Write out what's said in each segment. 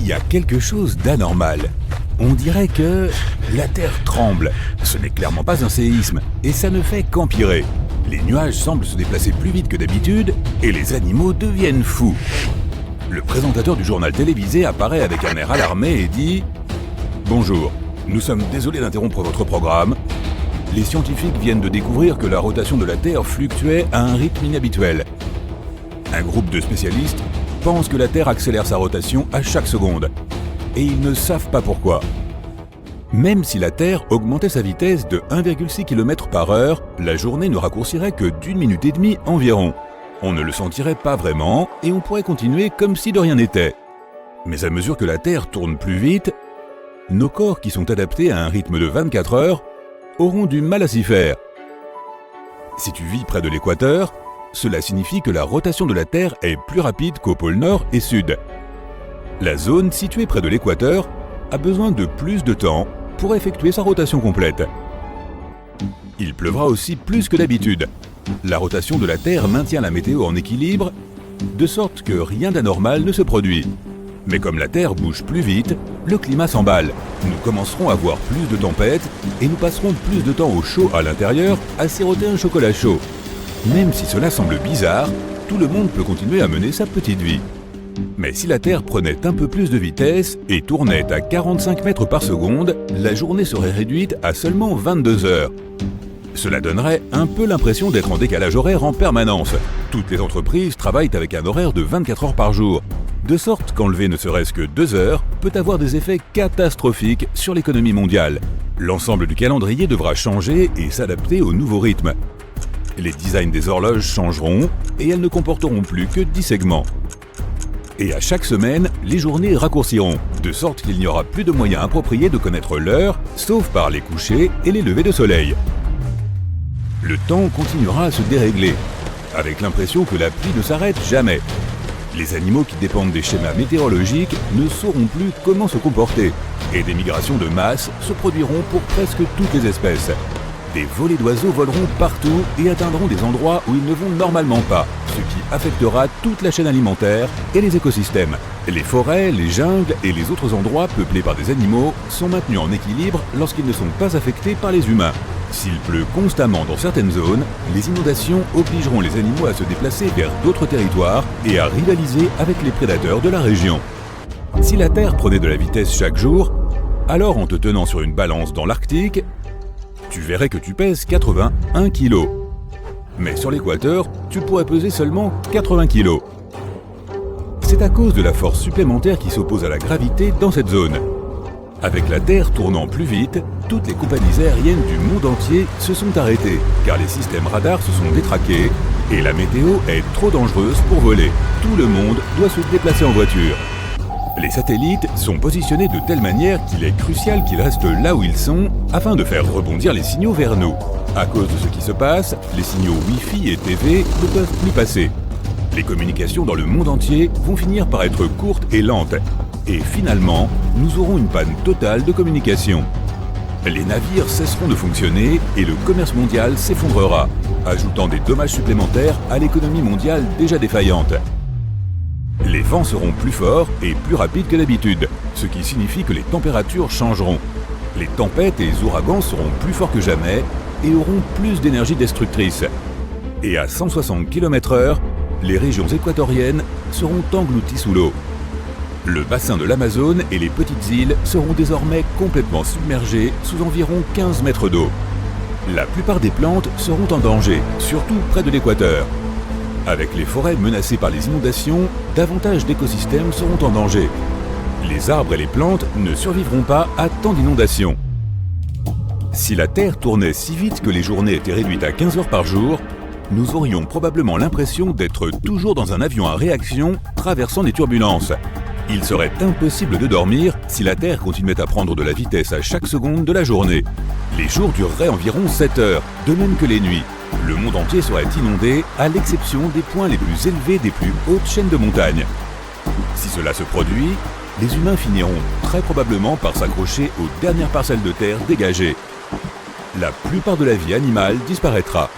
Il y a quelque chose d'anormal. On dirait que la Terre tremble. Ce n'est clairement pas un séisme, et ça ne fait qu'empirer. Les nuages semblent se déplacer plus vite que d'habitude, et les animaux deviennent fous. Le présentateur du journal télévisé apparaît avec un air alarmé et dit « Bonjour, nous sommes désolés d'interrompre votre programme. Les scientifiques viennent de découvrir que la rotation de la Terre fluctuait à un rythme inhabituel. Un groupe de spécialistes pense que la Terre accélère sa rotation à chaque seconde, et ils ne savent pas pourquoi. Même si la Terre augmentait sa vitesse de 1,6 km/h, la journée ne raccourcirait que d'1 minute et demie environ. On ne le sentirait pas vraiment, et on pourrait continuer comme si de rien n'était. Mais à mesure que la Terre tourne plus vite, nos corps qui sont adaptés à un rythme de 24 heures auront du mal à s'y faire. Si tu vis près de l'équateur, cela signifie que la rotation de la Terre est plus rapide qu'au pôle Nord et Sud. La zone située près de l'équateur a besoin de plus de temps pour effectuer sa rotation complète. Il pleuvra aussi plus que d'habitude. La rotation de la Terre maintient la météo en équilibre, de sorte que rien d'anormal ne se produit. Mais comme la Terre bouge plus vite, le climat s'emballe. Nous commencerons à voir plus de tempêtes et nous passerons plus de temps au chaud à l'intérieur à siroter un chocolat chaud. Même si cela semble bizarre, tout le monde peut continuer à mener sa petite vie. Mais si la Terre prenait un peu plus de vitesse et tournait à 45 mètres par seconde, la journée serait réduite à seulement 22 heures. Cela donnerait un peu l'impression d'être en décalage horaire en permanence. Toutes les entreprises travaillent avec un horaire de 24 heures par jour, de sorte qu'enlever ne serait-ce que 2 heures peut avoir des effets catastrophiques sur l'économie mondiale. L'ensemble du calendrier devra changer et s'adapter au nouveau rythme. Les designs des horloges changeront et elles ne comporteront plus que 10 segments. Et à chaque semaine, les journées raccourciront, de sorte qu'il n'y aura plus de moyens appropriés de connaître l'heure, sauf par les couchers et les levées de soleil. Le temps continuera à se dérégler, avec l'impression que la pluie ne s'arrête jamais. Les animaux qui dépendent des schémas météorologiques ne sauront plus comment se comporter, et des migrations de masse se produiront pour presque toutes les espèces. Des volées d'oiseaux voleront partout et atteindront des endroits où ils ne vont normalement pas, ce qui affectera toute la chaîne alimentaire et les écosystèmes. Les forêts, les jungles et les autres endroits peuplés par des animaux sont maintenus en équilibre lorsqu'ils ne sont pas affectés par les humains. S'il pleut constamment dans certaines zones, les inondations obligeront les animaux à se déplacer vers d'autres territoires et à rivaliser avec les prédateurs de la région. Si la Terre prenait de la vitesse chaque jour, alors en te tenant sur une balance dans l'Arctique, tu verrais que tu pèses 81 kg. Mais sur l'équateur, tu pourrais peser seulement 80 kg. C'est à cause de la force supplémentaire qui s'oppose à la gravité dans cette zone. Avec la Terre tournant plus vite, toutes les compagnies aériennes du monde entier se sont arrêtées, car les systèmes radars se sont détraqués et la météo est trop dangereuse pour voler. Tout le monde doit se déplacer en voiture. Les satellites sont positionnés de telle manière qu'il est crucial qu'ils restent là où ils sont afin de faire rebondir les signaux vers nous. À cause de ce qui se passe, les signaux Wi-Fi et TV ne peuvent plus passer. Les communications dans le monde entier vont finir par être courtes et lentes. Et finalement, nous aurons une panne totale de communication. Les navires cesseront de fonctionner et le commerce mondial s'effondrera, ajoutant des dommages supplémentaires à l'économie mondiale déjà défaillante. Les vents seront plus forts et plus rapides que d'habitude, ce qui signifie que les températures changeront. Les tempêtes et les ouragans seront plus forts que jamais et auront plus d'énergie destructrice. Et à 160 km/h, les régions équatoriennes seront englouties sous l'eau. Le bassin de l'Amazone et les petites îles seront désormais complètement submergés sous environ 15 mètres d'eau. La plupart des plantes seront en danger, surtout près de l'équateur. Avec les forêts menacées par les inondations, davantage d'écosystèmes seront en danger. Les arbres et les plantes ne survivront pas à tant d'inondations. Si la Terre tournait si vite que les journées étaient réduites à 15 heures par jour, nous aurions probablement l'impression d'être toujours dans un avion à réaction traversant des turbulences. Il serait impossible de dormir si la Terre continuait à prendre de la vitesse à chaque seconde de la journée. Les jours dureraient environ 7 heures, de même que les nuits. Le monde entier serait inondé, à l'exception des points les plus élevés des plus hautes chaînes de montagnes. Si cela se produit, les humains finiront très probablement par s'accrocher aux dernières parcelles de terre dégagées. La plupart de la vie animale disparaîtra.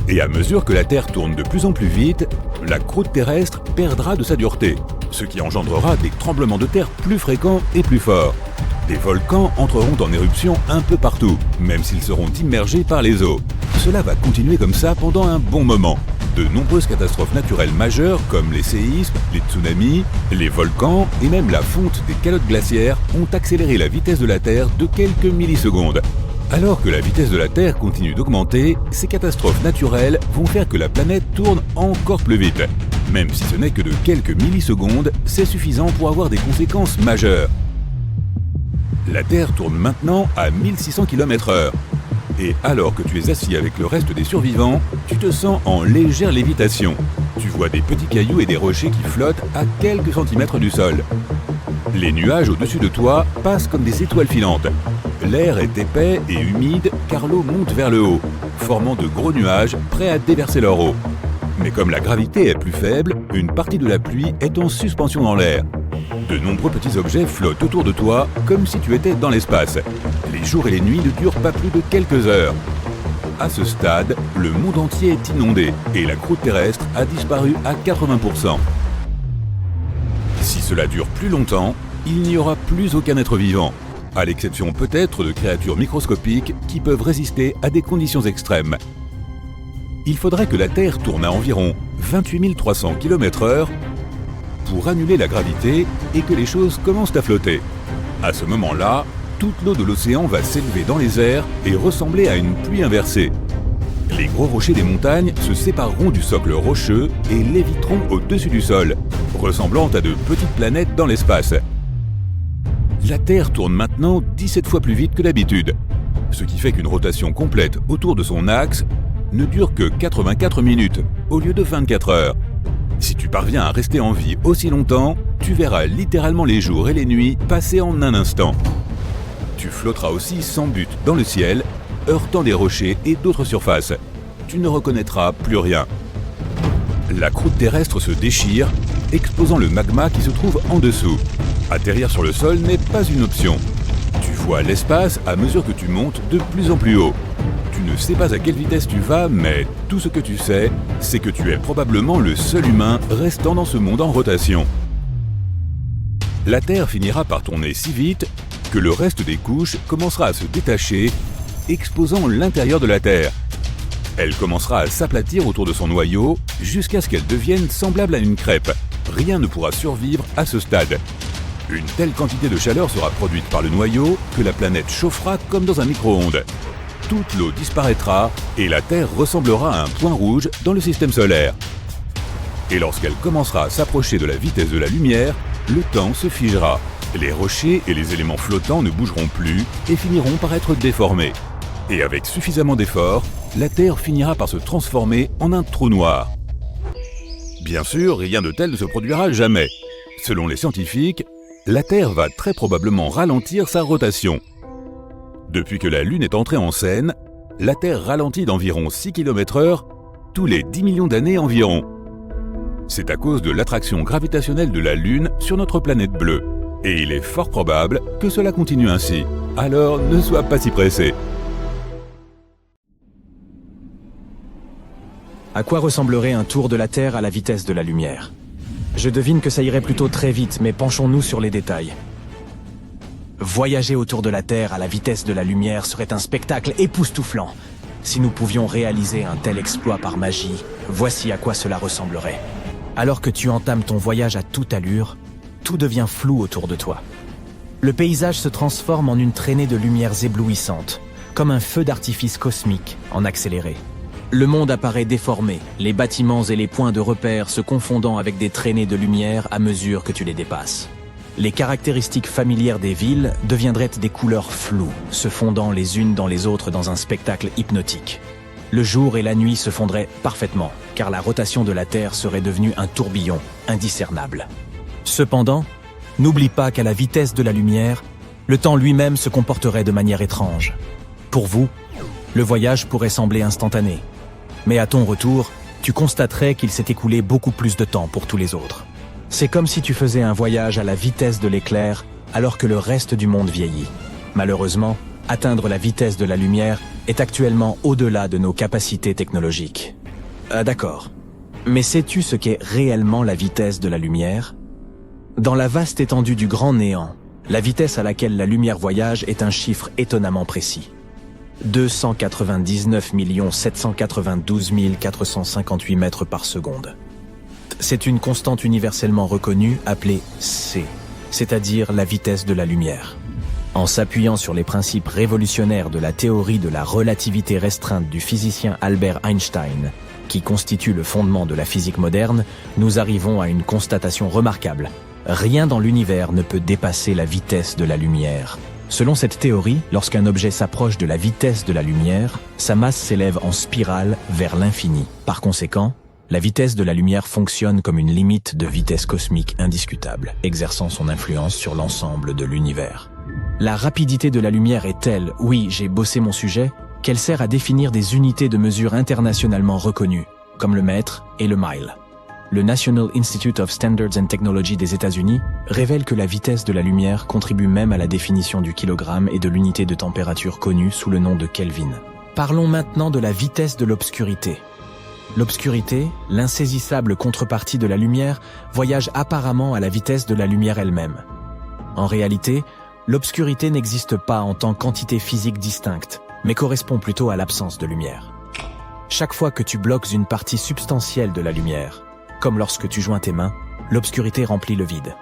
Et à mesure que la Terre tourne de plus en plus vite, la croûte terrestre perdra de sa dureté, ce qui engendrera des tremblements de terre plus fréquents et plus forts. Des volcans entreront en éruption un peu partout, même s'ils seront immergés par les eaux. Cela va continuer comme ça pendant un bon moment. De nombreuses catastrophes naturelles majeures comme les séismes, les tsunamis, les volcans et même la fonte des calottes glaciaires ont accéléré la vitesse de la Terre de quelques millisecondes. Alors que la vitesse de la Terre continue d'augmenter, ces catastrophes naturelles vont faire que la planète tourne encore plus vite. Même si ce n'est que de quelques millisecondes, c'est suffisant pour avoir des conséquences majeures. La Terre tourne maintenant à 1600 km/h. Et alors que tu es assis avec le reste des survivants, tu te sens en légère lévitation. Tu vois des petits cailloux et des rochers qui flottent à quelques centimètres du sol. Les nuages au-dessus de toi passent comme des étoiles filantes. L'air est épais et humide car l'eau monte vers le haut, formant de gros nuages prêts à déverser leur eau. Mais comme la gravité est plus faible, une partie de la pluie est en suspension dans l'air. De nombreux petits objets flottent autour de toi comme si tu étais dans l'espace. Les jours et les nuits ne durent pas plus de quelques heures. À ce stade, le monde entier est inondé et la croûte terrestre a disparu à 80%. Si cela dure plus longtemps, il n'y aura plus aucun être vivant, à l'exception peut-être de créatures microscopiques qui peuvent résister à des conditions extrêmes. Il faudrait que la Terre tourne à environ 28 300 km/h pour annuler la gravité et que les choses commencent à flotter. À ce moment-là, toute l'eau de l'océan va s'élever dans les airs et ressembler à une pluie inversée. Les gros rochers des montagnes se sépareront du socle rocheux et léviteront au-dessus du sol, ressemblant à de petites planètes dans l'espace. La Terre tourne maintenant 17 fois plus vite que d'habitude, ce qui fait qu'une rotation complète autour de son axe ne dure que 84 minutes au lieu de 24 heures. Si tu parviens à rester en vie aussi longtemps, tu verras littéralement les jours et les nuits passer en un instant. Tu flotteras aussi sans but dans le ciel, heurtant des rochers et d'autres surfaces. Tu ne reconnaîtras plus rien. La croûte terrestre se déchire, exposant le magma qui se trouve en dessous. Atterrir sur le sol n'est pas une option. Tu vois l'espace à mesure que tu montes de plus en plus haut. Tu ne sais pas à quelle vitesse tu vas, mais tout ce que tu sais, c'est que tu es probablement le seul humain restant dans ce monde en rotation. La Terre finira par tourner si vite que le reste des couches commencera à se détacher, exposant l'intérieur de la Terre. Elle commencera à s'aplatir autour de son noyau jusqu'à ce qu'elle devienne semblable à une crêpe. Rien ne pourra survivre à ce stade. Une telle quantité de chaleur sera produite par le noyau que la planète chauffera comme dans un micro-ondes. Toute l'eau disparaîtra et la Terre ressemblera à un point rouge dans le système solaire. Et lorsqu'elle commencera à s'approcher de la vitesse de la lumière, le temps se figera. Les rochers et les éléments flottants ne bougeront plus et finiront par être déformés. Et avec suffisamment d'efforts, la Terre finira par se transformer en un trou noir. Bien sûr, rien de tel ne se produira jamais. Selon les scientifiques, la Terre va très probablement ralentir sa rotation. Depuis que la Lune est entrée en scène, la Terre ralentit d'environ 6 km/h tous les 10 millions d'années environ. C'est à cause de l'attraction gravitationnelle de la Lune sur notre planète bleue. Et il est fort probable que cela continue ainsi. Alors ne sois pas si pressé. À quoi ressemblerait un tour de la Terre à la vitesse de la lumière? Je devine que ça irait plutôt très vite, mais penchons-nous sur les détails. Voyager autour de la Terre à la vitesse de la lumière serait un spectacle époustouflant. Si nous pouvions réaliser un tel exploit par magie, voici à quoi cela ressemblerait. Alors que tu entames ton voyage à toute allure, tout devient flou autour de toi. Le paysage se transforme en une traînée de lumières éblouissantes, comme un feu d'artifice cosmique en accéléré. Le monde apparaît déformé, les bâtiments et les points de repère se confondant avec des traînées de lumière à mesure que tu les dépasses. Les caractéristiques familières des villes deviendraient des couleurs floues, se fondant les unes dans les autres dans un spectacle hypnotique. Le jour et la nuit se fondraient parfaitement, car la rotation de la Terre serait devenue un tourbillon indiscernable. Cependant, n'oublie pas qu'à la vitesse de la lumière, le temps lui-même se comporterait de manière étrange. Pour vous, le voyage pourrait sembler instantané. Mais à ton retour, tu constaterais qu'il s'est écoulé beaucoup plus de temps pour tous les autres. C'est comme si tu faisais un voyage à la vitesse de l'éclair alors que le reste du monde vieillit. Malheureusement, atteindre la vitesse de la lumière est actuellement au-delà de nos capacités technologiques. D'accord. Mais sais-tu ce qu'est réellement la vitesse de la lumière? Dans la vaste étendue du grand néant, la vitesse à laquelle la lumière voyage est un chiffre étonnamment précis. 299 792 458 mètres par seconde. C'est une constante universellement reconnue appelée c, c'est-à-dire la vitesse de la lumière. En s'appuyant sur les principes révolutionnaires de la théorie de la relativité restreinte du physicien Albert Einstein, qui constitue le fondement de la physique moderne, nous arrivons à une constatation remarquable. Rien dans l'univers ne peut dépasser la vitesse de la lumière. Selon cette théorie, lorsqu'un objet s'approche de la vitesse de la lumière, sa masse s'élève en spirale vers l'infini. Par conséquent, la vitesse de la lumière fonctionne comme une limite de vitesse cosmique indiscutable, exerçant son influence sur l'ensemble de l'univers. La rapidité de la lumière est telle, oui, j'ai bossé mon sujet, qu'elle sert à définir des unités de mesure internationalement reconnues, comme le mètre et le mile. Le National Institute of Standards and Technology des États-Unis révèle que la vitesse de la lumière contribue même à la définition du kilogramme et de l'unité de température connue sous le nom de Kelvin. Parlons maintenant de la vitesse de l'obscurité. L'obscurité, l'insaisissable contrepartie de la lumière, voyage apparemment à la vitesse de la lumière elle-même. En réalité, l'obscurité n'existe pas en tant qu'entité physique distincte, mais correspond plutôt à l'absence de lumière. Chaque fois que tu bloques une partie substantielle de la lumière, comme lorsque tu joins tes mains, l'obscurité remplit le vide.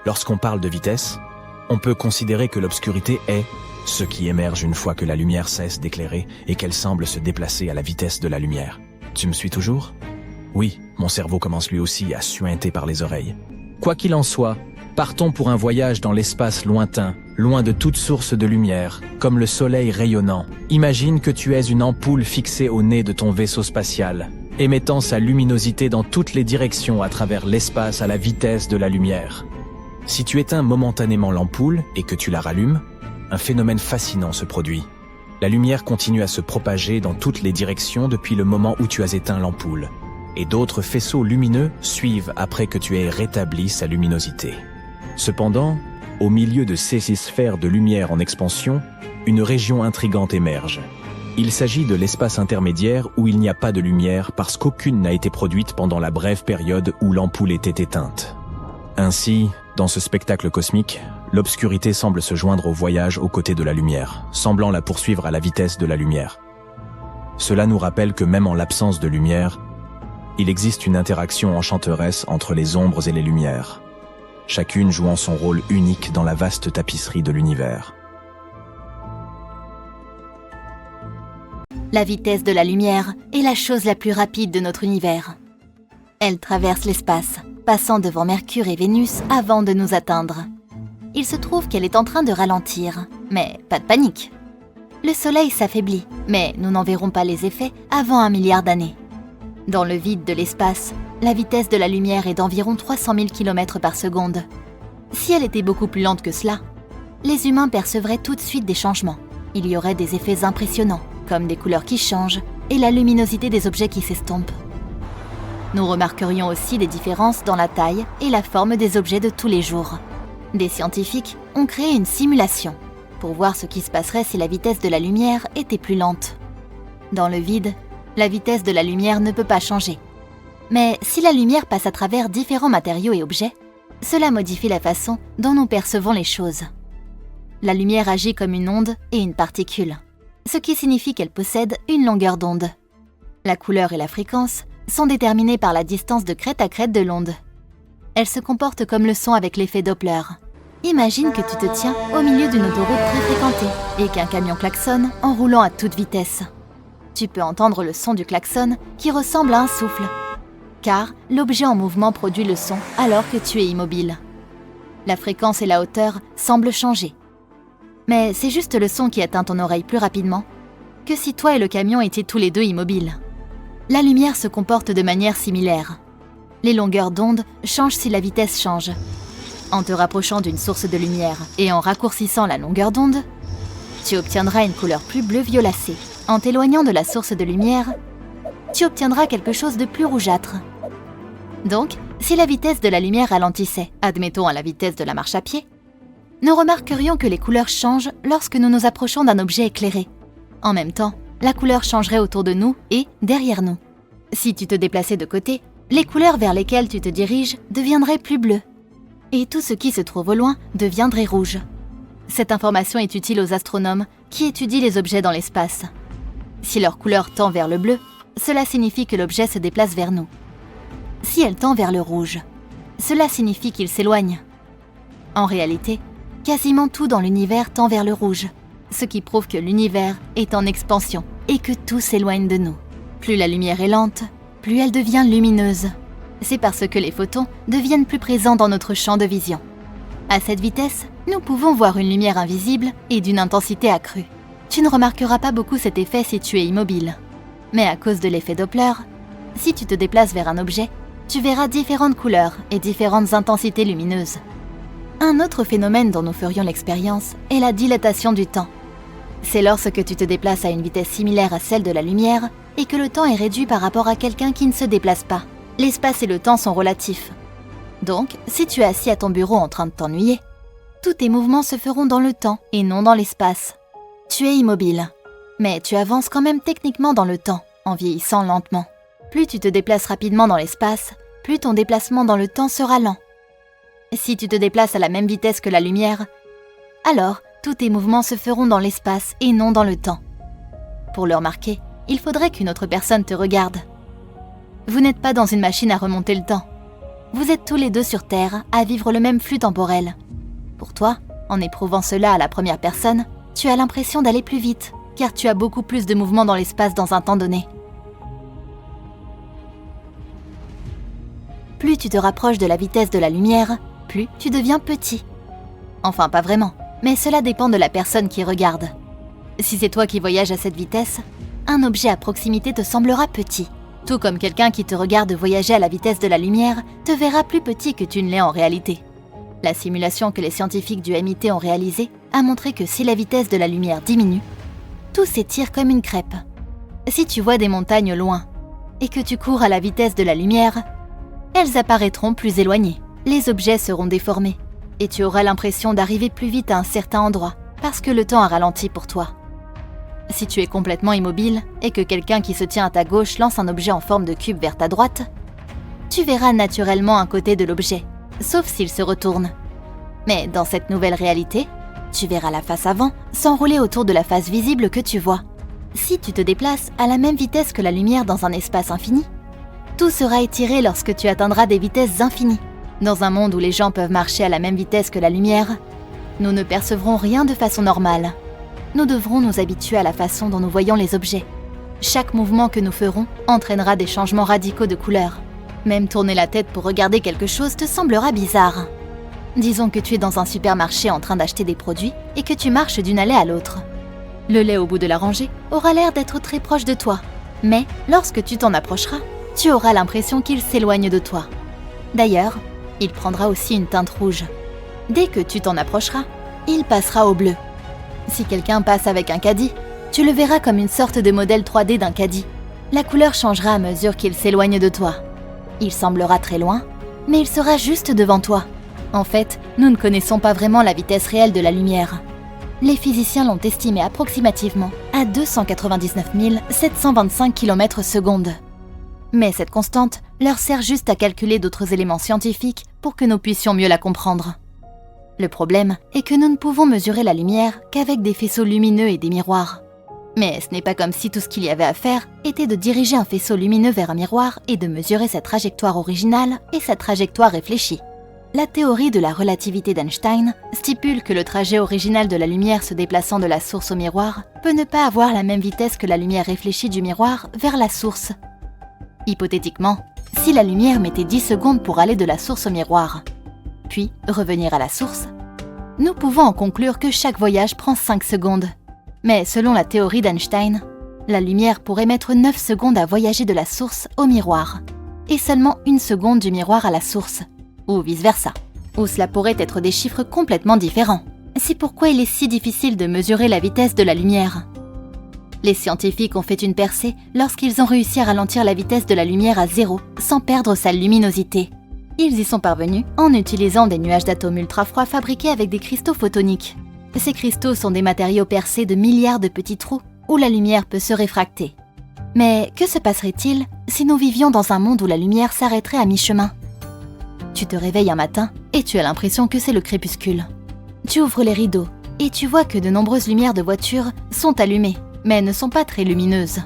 Lorsqu'on parle de vitesse, on peut considérer que l'obscurité est ce qui émerge une fois que la lumière cesse d'éclairer et qu'elle semble se déplacer à la vitesse de la lumière. Tu me suis toujours ? Oui, mon cerveau commence lui aussi à suinter par les oreilles. Quoi qu'il en soit, partons pour un voyage dans l'espace lointain, loin de toute source de lumière, comme le soleil rayonnant. Imagine que tu es une ampoule fixée au nez de ton vaisseau spatial, émettant sa luminosité dans toutes les directions à travers l'espace à la vitesse de la lumière. Si tu éteins momentanément l'ampoule et que tu la rallumes, un phénomène fascinant se produit. La lumière continue à se propager dans toutes les directions depuis le moment où tu as éteint l'ampoule, et d'autres faisceaux lumineux suivent après que tu aies rétabli sa luminosité. Cependant, au milieu de ces sphères de lumière en expansion, une région intrigante émerge. Il s'agit de l'espace intermédiaire où il n'y a pas de lumière parce qu'aucune n'a été produite pendant la brève période où l'ampoule était éteinte. Ainsi, dans ce spectacle cosmique, l'obscurité semble se joindre au voyage aux côtés de la lumière, semblant la poursuivre à la vitesse de la lumière. Cela nous rappelle que même en l'absence de lumière, il existe une interaction enchanteresse entre les ombres et les lumières, chacune jouant son rôle unique dans la vaste tapisserie de l'univers. La vitesse de la lumière est la chose la plus rapide de notre univers. Elle traverse l'espace, passant devant Mercure et Vénus avant de nous atteindre. Il se trouve qu'elle est en train de ralentir, mais pas de panique. Le Soleil s'affaiblit, mais nous n'en verrons pas les effets avant 1 milliard d'années. Dans le vide de l'espace, la vitesse de la lumière est d'environ 300 000 km par seconde. Si elle était beaucoup plus lente que cela, les humains percevraient tout de suite des changements. Il y aurait des effets impressionnants, comme des couleurs qui changent et la luminosité des objets qui s'estompent. Nous remarquerions aussi des différences dans la taille et la forme des objets de tous les jours. Des scientifiques ont créé une simulation pour voir ce qui se passerait si la vitesse de la lumière était plus lente. Dans le vide, la vitesse de la lumière ne peut pas changer. Mais si la lumière passe à travers différents matériaux et objets, cela modifie la façon dont nous percevons les choses. La lumière agit comme une onde et une particule, ce qui signifie qu'elle possède une longueur d'onde. La couleur et la fréquence sont déterminées par la distance de crête à crête de l'onde. Elle se comporte comme le son avec l'effet Doppler. Imagine que tu te tiens au milieu d'une autoroute très fréquentée et qu'un camion klaxonne en roulant à toute vitesse. Tu peux entendre le son du klaxon qui ressemble à un souffle, car l'objet en mouvement produit le son alors que tu es immobile. La fréquence et la hauteur semblent changer. Mais c'est juste le son qui atteint ton oreille plus rapidement que si toi et le camion étiez tous les deux immobiles. La lumière se comporte de manière similaire. Les longueurs d'onde changent si la vitesse change. En te rapprochant d'une source de lumière et en raccourcissant la longueur d'onde, tu obtiendras une couleur plus bleu violacée. En t'éloignant de la source de lumière, tu obtiendras quelque chose de plus rougeâtre. Donc, si la vitesse de la lumière ralentissait, admettons à la vitesse de la marche à pied, nous remarquerions que les couleurs changent lorsque nous nous approchons d'un objet éclairé. En même temps, la couleur changerait autour de nous et derrière nous. Si tu te déplaçais de côté, les couleurs vers lesquelles tu te diriges deviendraient plus bleues. et tout ce qui se trouve au loin deviendrait rouge. Cette information est utile aux astronomes qui étudient les objets dans l'espace. Si leur couleur tend vers le bleu, cela signifie que l'objet se déplace vers nous. Si elle tend vers le rouge, cela signifie qu'il s'éloigne. En réalité, quasiment tout dans l'univers tend vers le rouge, ce qui prouve que l'univers est en expansion et que tout s'éloigne de nous. Plus la lumière est lente, plus elle devient lumineuse. C'est parce que les photons deviennent plus présents dans notre champ de vision. À cette vitesse, nous pouvons voir une lumière invisible et d'une intensité accrue. Tu ne remarqueras pas beaucoup cet effet si tu es immobile. Mais à cause de l'effet Doppler, si tu te déplaces vers un objet, tu verras différentes couleurs et différentes intensités lumineuses. Un autre phénomène dont nous ferions l'expérience est la dilatation du temps. C'est lorsque tu te déplaces à une vitesse similaire à celle de la lumière et que le temps est réduit par rapport à quelqu'un qui ne se déplace pas. L'espace et le temps sont relatifs. Donc, si tu es assis à ton bureau en train de t'ennuyer, tous tes mouvements se feront dans le temps et non dans l'espace. Tu es immobile, mais tu avances quand même techniquement dans le temps, en vieillissant lentement. Plus tu te déplaces rapidement dans l'espace, plus ton déplacement dans le temps sera lent. Si tu te déplaces à la même vitesse que la lumière, alors tous tes mouvements se feront dans l'espace et non dans le temps. Pour le remarquer, il faudrait qu'une autre personne te regarde. Vous n'êtes pas dans une machine à remonter le temps. Vous êtes tous les deux sur Terre à vivre le même flux temporel. Pour toi, en éprouvant cela à la première personne, tu as l'impression d'aller plus vite, car tu as beaucoup plus de mouvements dans l'espace dans un temps donné. Plus tu te rapproches de la vitesse de la lumière, plus tu deviens petit. Enfin, pas vraiment, mais cela dépend de la personne qui regarde. Si c'est toi qui voyages à cette vitesse, un objet à proximité te semblera petit. Tout comme quelqu'un qui te regarde voyager à la vitesse de la lumière te verra plus petit que tu ne l'es en réalité. La simulation que les scientifiques du MIT ont réalisée a montré que si la vitesse de la lumière diminue, tout s'étire comme une crêpe. Si tu vois des montagnes au loin et que tu cours à la vitesse de la lumière, elles apparaîtront plus éloignées. Les objets seront déformés et tu auras l'impression d'arriver plus vite à un certain endroit parce que le temps a ralenti pour toi. Si tu es complètement immobile et que quelqu'un qui se tient à ta gauche lance un objet en forme de cube vers ta droite, tu verras naturellement un côté de l'objet, sauf s'il se retourne. Mais dans cette nouvelle réalité, tu verras la face avant s'enrouler autour de la face visible que tu vois. Si tu te déplaces à la même vitesse que la lumière dans un espace infini, tout sera étiré lorsque tu atteindras des vitesses infinies. Dans un monde où les gens peuvent marcher à la même vitesse que la lumière, nous ne percevrons rien de façon normale. Nous devrons nous habituer à la façon dont nous voyons les objets. Chaque mouvement que nous ferons entraînera des changements radicaux de couleur. Même tourner la tête pour regarder quelque chose te semblera bizarre. Disons que tu es dans un supermarché en train d'acheter des produits et que tu marches d'une allée à l'autre. Le lait au bout de la rangée aura l'air d'être très proche de toi, mais lorsque tu t'en approcheras, tu auras l'impression qu'il s'éloigne de toi. D'ailleurs, il prendra aussi une teinte rouge. Dès que tu t'en approcheras, il passera au bleu. Si quelqu'un passe avec un caddie, tu le verras comme une sorte de modèle 3D d'un caddie. La couleur changera à mesure qu'il s'éloigne de toi. Il semblera très loin, mais il sera juste devant toi. En fait, nous ne connaissons pas vraiment la vitesse réelle de la lumière. Les physiciens l'ont estimée approximativement à 299 725 km/s. Mais cette constante leur sert juste à calculer d'autres éléments scientifiques pour que nous puissions mieux la comprendre. Le problème est que nous ne pouvons mesurer la lumière qu'avec des faisceaux lumineux et des miroirs. Mais ce n'est pas comme si tout ce qu'il y avait à faire était de diriger un faisceau lumineux vers un miroir et de mesurer sa trajectoire originale et sa trajectoire réfléchie. La théorie de la relativité d'Einstein stipule que le trajet original de la lumière se déplaçant de la source au miroir peut ne pas avoir la même vitesse que la lumière réfléchie du miroir vers la source. Hypothétiquement, si la lumière mettait 10 secondes pour aller de la source au miroir, puis revenir à la source, nous pouvons en conclure que chaque voyage prend 5 secondes. Mais selon la théorie d'Einstein, la lumière pourrait mettre 9 secondes à voyager de la source au miroir, et seulement 1 seconde du miroir à la source, ou vice-versa. Ou cela pourrait être des chiffres complètement différents. C'est pourquoi il est si difficile de mesurer la vitesse de la lumière. Les scientifiques ont fait une percée lorsqu'ils ont réussi à ralentir la vitesse de la lumière à 0 sans perdre sa luminosité. Ils y sont parvenus en utilisant des nuages d'atomes ultra-froids fabriqués avec des cristaux photoniques. Ces cristaux sont des matériaux percés de milliards de petits trous où la lumière peut se réfracter. Mais que se passerait-il si nous vivions dans un monde où la lumière s'arrêterait à mi-chemin ? Tu te réveilles un matin et tu as l'impression que c'est le crépuscule. Tu ouvres les rideaux et tu vois que de nombreuses lumières de voiture sont allumées, mais ne sont pas très lumineuses.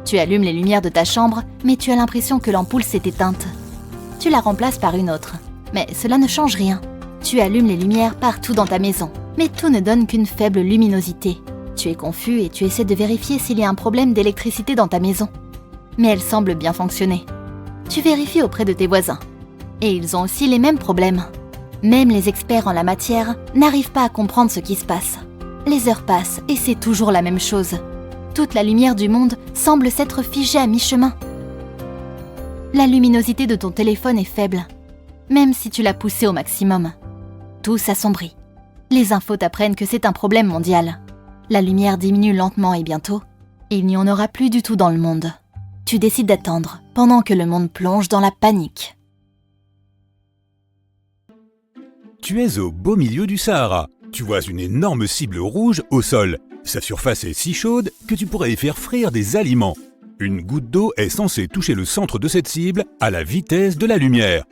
Tu allumes les lumières de ta chambre, mais tu as l'impression que l'ampoule s'est éteinte. Tu la remplaces par une autre, mais cela ne change rien. Tu allumes les lumières partout dans ta maison, mais tout ne donne qu'une faible luminosité. Tu es confus et tu essaies de vérifier s'il y a un problème d'électricité dans ta maison. Mais elle semble bien fonctionner. Tu vérifies auprès de tes voisins. Et ils ont aussi les mêmes problèmes. Même les experts en la matière n'arrivent pas à comprendre ce qui se passe. Les heures passent et c'est toujours la même chose. Toute la lumière du monde semble s'être figée à mi-chemin. La luminosité de ton téléphone est faible, même si tu l'as poussée au maximum. Tout s'assombrit. Les infos t'apprennent que c'est un problème mondial. La lumière diminue lentement et bientôt, il n'y en aura plus du tout dans le monde. Tu décides d'attendre pendant que le monde plonge dans la panique. Tu es au beau milieu du Sahara. Tu vois une énorme cible rouge au sol. Sa surface est si chaude que tu pourrais y faire frire des aliments. Une goutte d'eau est censée toucher le centre de cette cible à la vitesse de la lumière.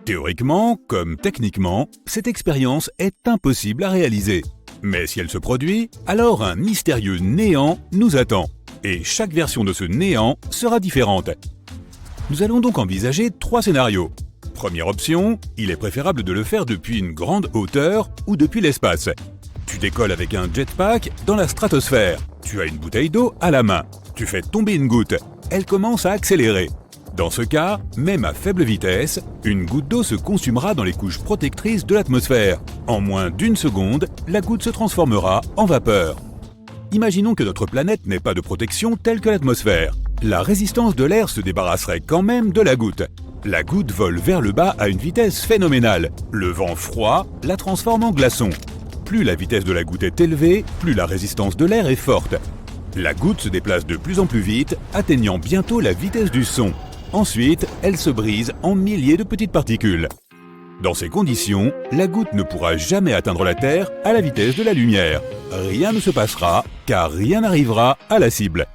Théoriquement, comme techniquement, cette expérience est impossible à réaliser. Mais si elle se produit, alors un mystérieux néant nous attend. Et chaque version de ce néant sera différente. Nous allons donc envisager 3 scénarios. Première option, il est préférable de le faire depuis une grande hauteur ou depuis l'espace. Tu décolles avec un jetpack dans la stratosphère. Tu as une bouteille d'eau à la main. Tu fais tomber une goutte. Elle commence à accélérer. Dans ce cas, même à faible vitesse, une goutte d'eau se consumera dans les couches protectrices de l'atmosphère. En moins d'1 seconde, la goutte se transformera en vapeur. Imaginons que notre planète n'ait pas de protection telle que l'atmosphère. La résistance de l'air se débarrasserait quand même de la goutte. La goutte vole vers le bas à une vitesse phénoménale. Le vent froid la transforme en glaçon. Plus la vitesse de la goutte est élevée, plus la résistance de l'air est forte. La goutte se déplace de plus en plus vite, atteignant bientôt la vitesse du son. Ensuite, elle se brise en milliers de petites particules. Dans ces conditions, la goutte ne pourra jamais atteindre la Terre à la vitesse de la lumière. Rien ne se passera, car rien n'arrivera à la cible.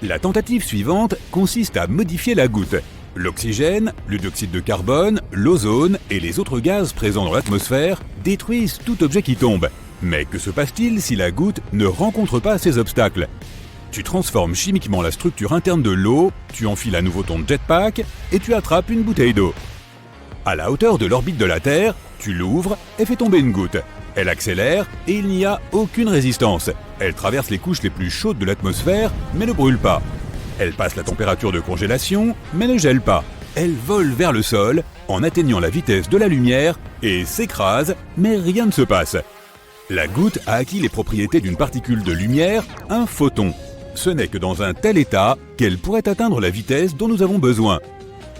La tentative suivante consiste à modifier la goutte. L'oxygène, le dioxyde de carbone, l'ozone et les autres gaz présents dans l'atmosphère détruisent tout objet qui tombe. Mais que se passe-t-il si la goutte ne rencontre pas ces obstacles ? Tu transformes chimiquement la structure interne de l'eau, tu enfiles à nouveau ton jetpack et tu attrapes une bouteille d'eau. À la hauteur de l'orbite de la Terre, tu l'ouvres et fais tomber une goutte. Elle accélère et il n'y a aucune résistance. Elle traverse les couches les plus chaudes de l'atmosphère mais ne brûle pas. Elle passe la température de congélation mais ne gèle pas. Elle vole vers le sol en atteignant la vitesse de la lumière et s'écrase mais rien ne se passe. La goutte a acquis les propriétés d'une particule de lumière, un photon. Ce n'est que dans un tel état qu'elle pourrait atteindre la vitesse dont nous avons besoin.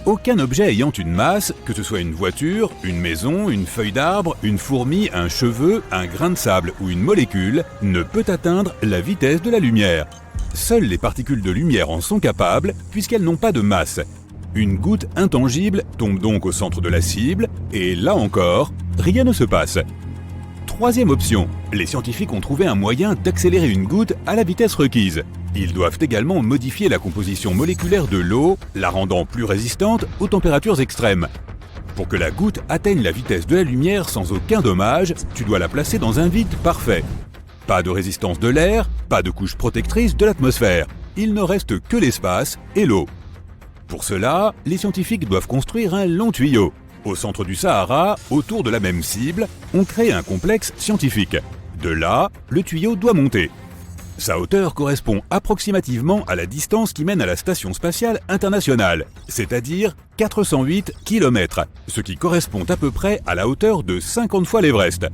Aucun objet ayant une masse, que ce soit une voiture, une maison, une feuille d'arbre, une fourmi, un cheveu, un grain de sable ou une molécule, ne peut atteindre la vitesse de la lumière. Seules les particules de lumière en sont capables puisqu'elles n'ont pas de masse. Une goutte intangible tombe donc au centre de la cible et là encore, rien ne se passe. Troisième option, les scientifiques ont trouvé un moyen d'accélérer une goutte à la vitesse requise. Ils doivent également modifier la composition moléculaire de l'eau, la rendant plus résistante aux températures extrêmes. Pour que la goutte atteigne la vitesse de la lumière sans aucun dommage, tu dois la placer dans un vide parfait. Pas de résistance de l'air, pas de couche protectrice de l'atmosphère. Il ne reste que l'espace et l'eau. Pour cela, les scientifiques doivent construire un long tuyau. Au centre du Sahara, autour de la même cible, on crée un complexe scientifique. De là, le tuyau doit monter. Sa hauteur correspond approximativement à la distance qui mène à la Station spatiale internationale, c'est-à-dire 408 km, ce qui correspond à peu près à la hauteur de 50 fois l'Everest.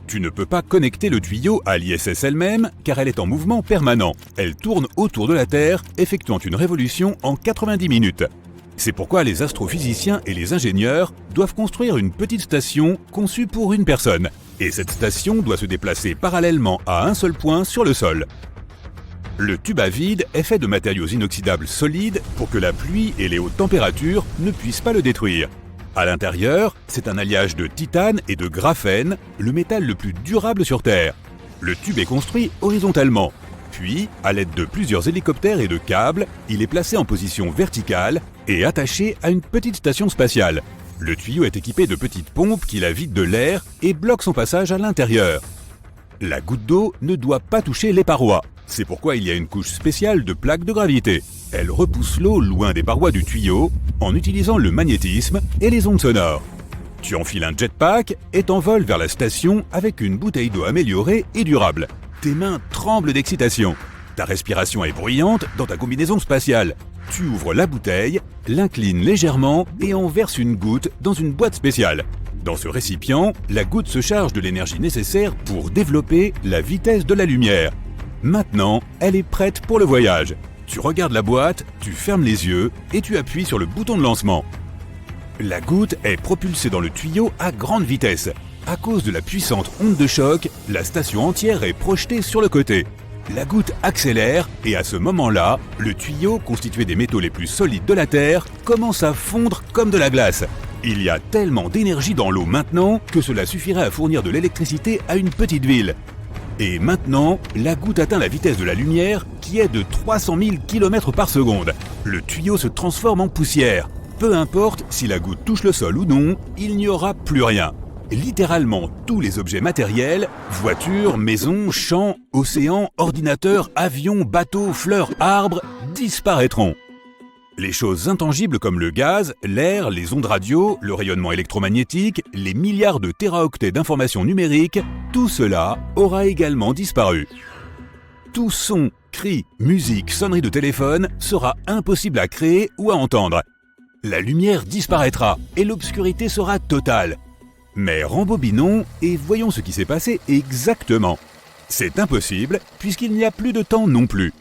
Tu ne peux pas connecter le tuyau à l'ISS elle-même car elle est en mouvement permanent. Elle tourne autour de la Terre, effectuant une révolution en 90 minutes. C'est pourquoi les astrophysiciens et les ingénieurs doivent construire une petite station conçue pour une personne. Et cette station doit se déplacer parallèlement à un seul point sur le sol. Le tube à vide est fait de matériaux inoxydables solides pour que la pluie et les hautes températures ne puissent pas le détruire. À l'intérieur, c'est un alliage de titane et de graphène, le métal le plus durable sur Terre. Le tube est construit horizontalement. Puis, à l'aide de plusieurs hélicoptères et de câbles, il est placé en position verticale et attaché à une petite station spatiale. Le tuyau est équipé de petites pompes qui la vident de l'air et bloquent son passage à l'intérieur. La goutte d'eau ne doit pas toucher les parois. C'est pourquoi il y a une couche spéciale de plaques de gravité. Elle repousse l'eau loin des parois du tuyau en utilisant le magnétisme et les ondes sonores. Tu enfiles un jetpack et t'envoles vers la station avec une bouteille d'eau améliorée et durable. Tes mains tremblent d'excitation. Ta respiration est bruyante dans ta combinaison spatiale. Tu ouvres la bouteille, l'inclines légèrement et en verses une goutte dans une boîte spéciale. Dans ce récipient, la goutte se charge de l'énergie nécessaire pour développer la vitesse de la lumière. Maintenant, elle est prête pour le voyage. Tu regardes la boîte, tu fermes les yeux et tu appuies sur le bouton de lancement. La goutte est propulsée dans le tuyau à grande vitesse. À cause de la puissante onde de choc, la station entière est projetée sur le côté. La goutte accélère et à ce moment-là, le tuyau, constitué des métaux les plus solides de la Terre, commence à fondre comme de la glace. Il y a tellement d'énergie dans l'eau maintenant que cela suffirait à fournir de l'électricité à une petite ville. Et maintenant, la goutte atteint la vitesse de la lumière qui est de 300 000 km par seconde. Le tuyau se transforme en poussière. Peu importe si la goutte touche le sol ou non, il n'y aura plus rien. Littéralement tous les objets matériels, voitures, maisons, champs, océans, ordinateurs, avions, bateaux, fleurs, arbres, disparaîtront. Les choses intangibles comme le gaz, l'air, les ondes radio, le rayonnement électromagnétique, les milliards de téraoctets d'informations numériques, tout cela aura également disparu. Tout son, cri, musique, sonnerie de téléphone sera impossible à créer ou à entendre. La lumière disparaîtra et l'obscurité sera totale. Mais rembobinons et voyons ce qui s'est passé exactement. C'est impossible puisqu'il n'y a plus de temps non plus.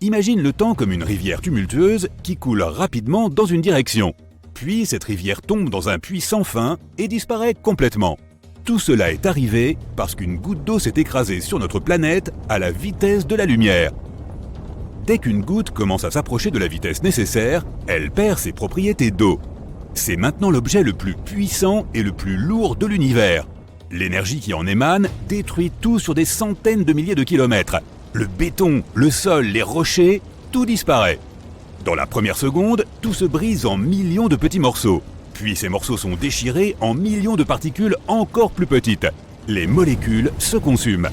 Imagine le temps comme une rivière tumultueuse qui coule rapidement dans une direction. Puis cette rivière tombe dans un puits sans fin et disparaît complètement. Tout cela est arrivé parce qu'une goutte d'eau s'est écrasée sur notre planète à la vitesse de la lumière. Dès qu'une goutte commence à s'approcher de la vitesse nécessaire, elle perd ses propriétés d'eau. C'est maintenant l'objet le plus puissant et le plus lourd de l'univers. L'énergie qui en émane détruit tout sur des centaines de milliers de kilomètres. Le béton, le sol, les rochers, tout disparaît. Dans la première seconde, tout se brise en millions de petits morceaux. Puis ces morceaux sont déchirés en millions de particules encore plus petites. Les molécules se consument.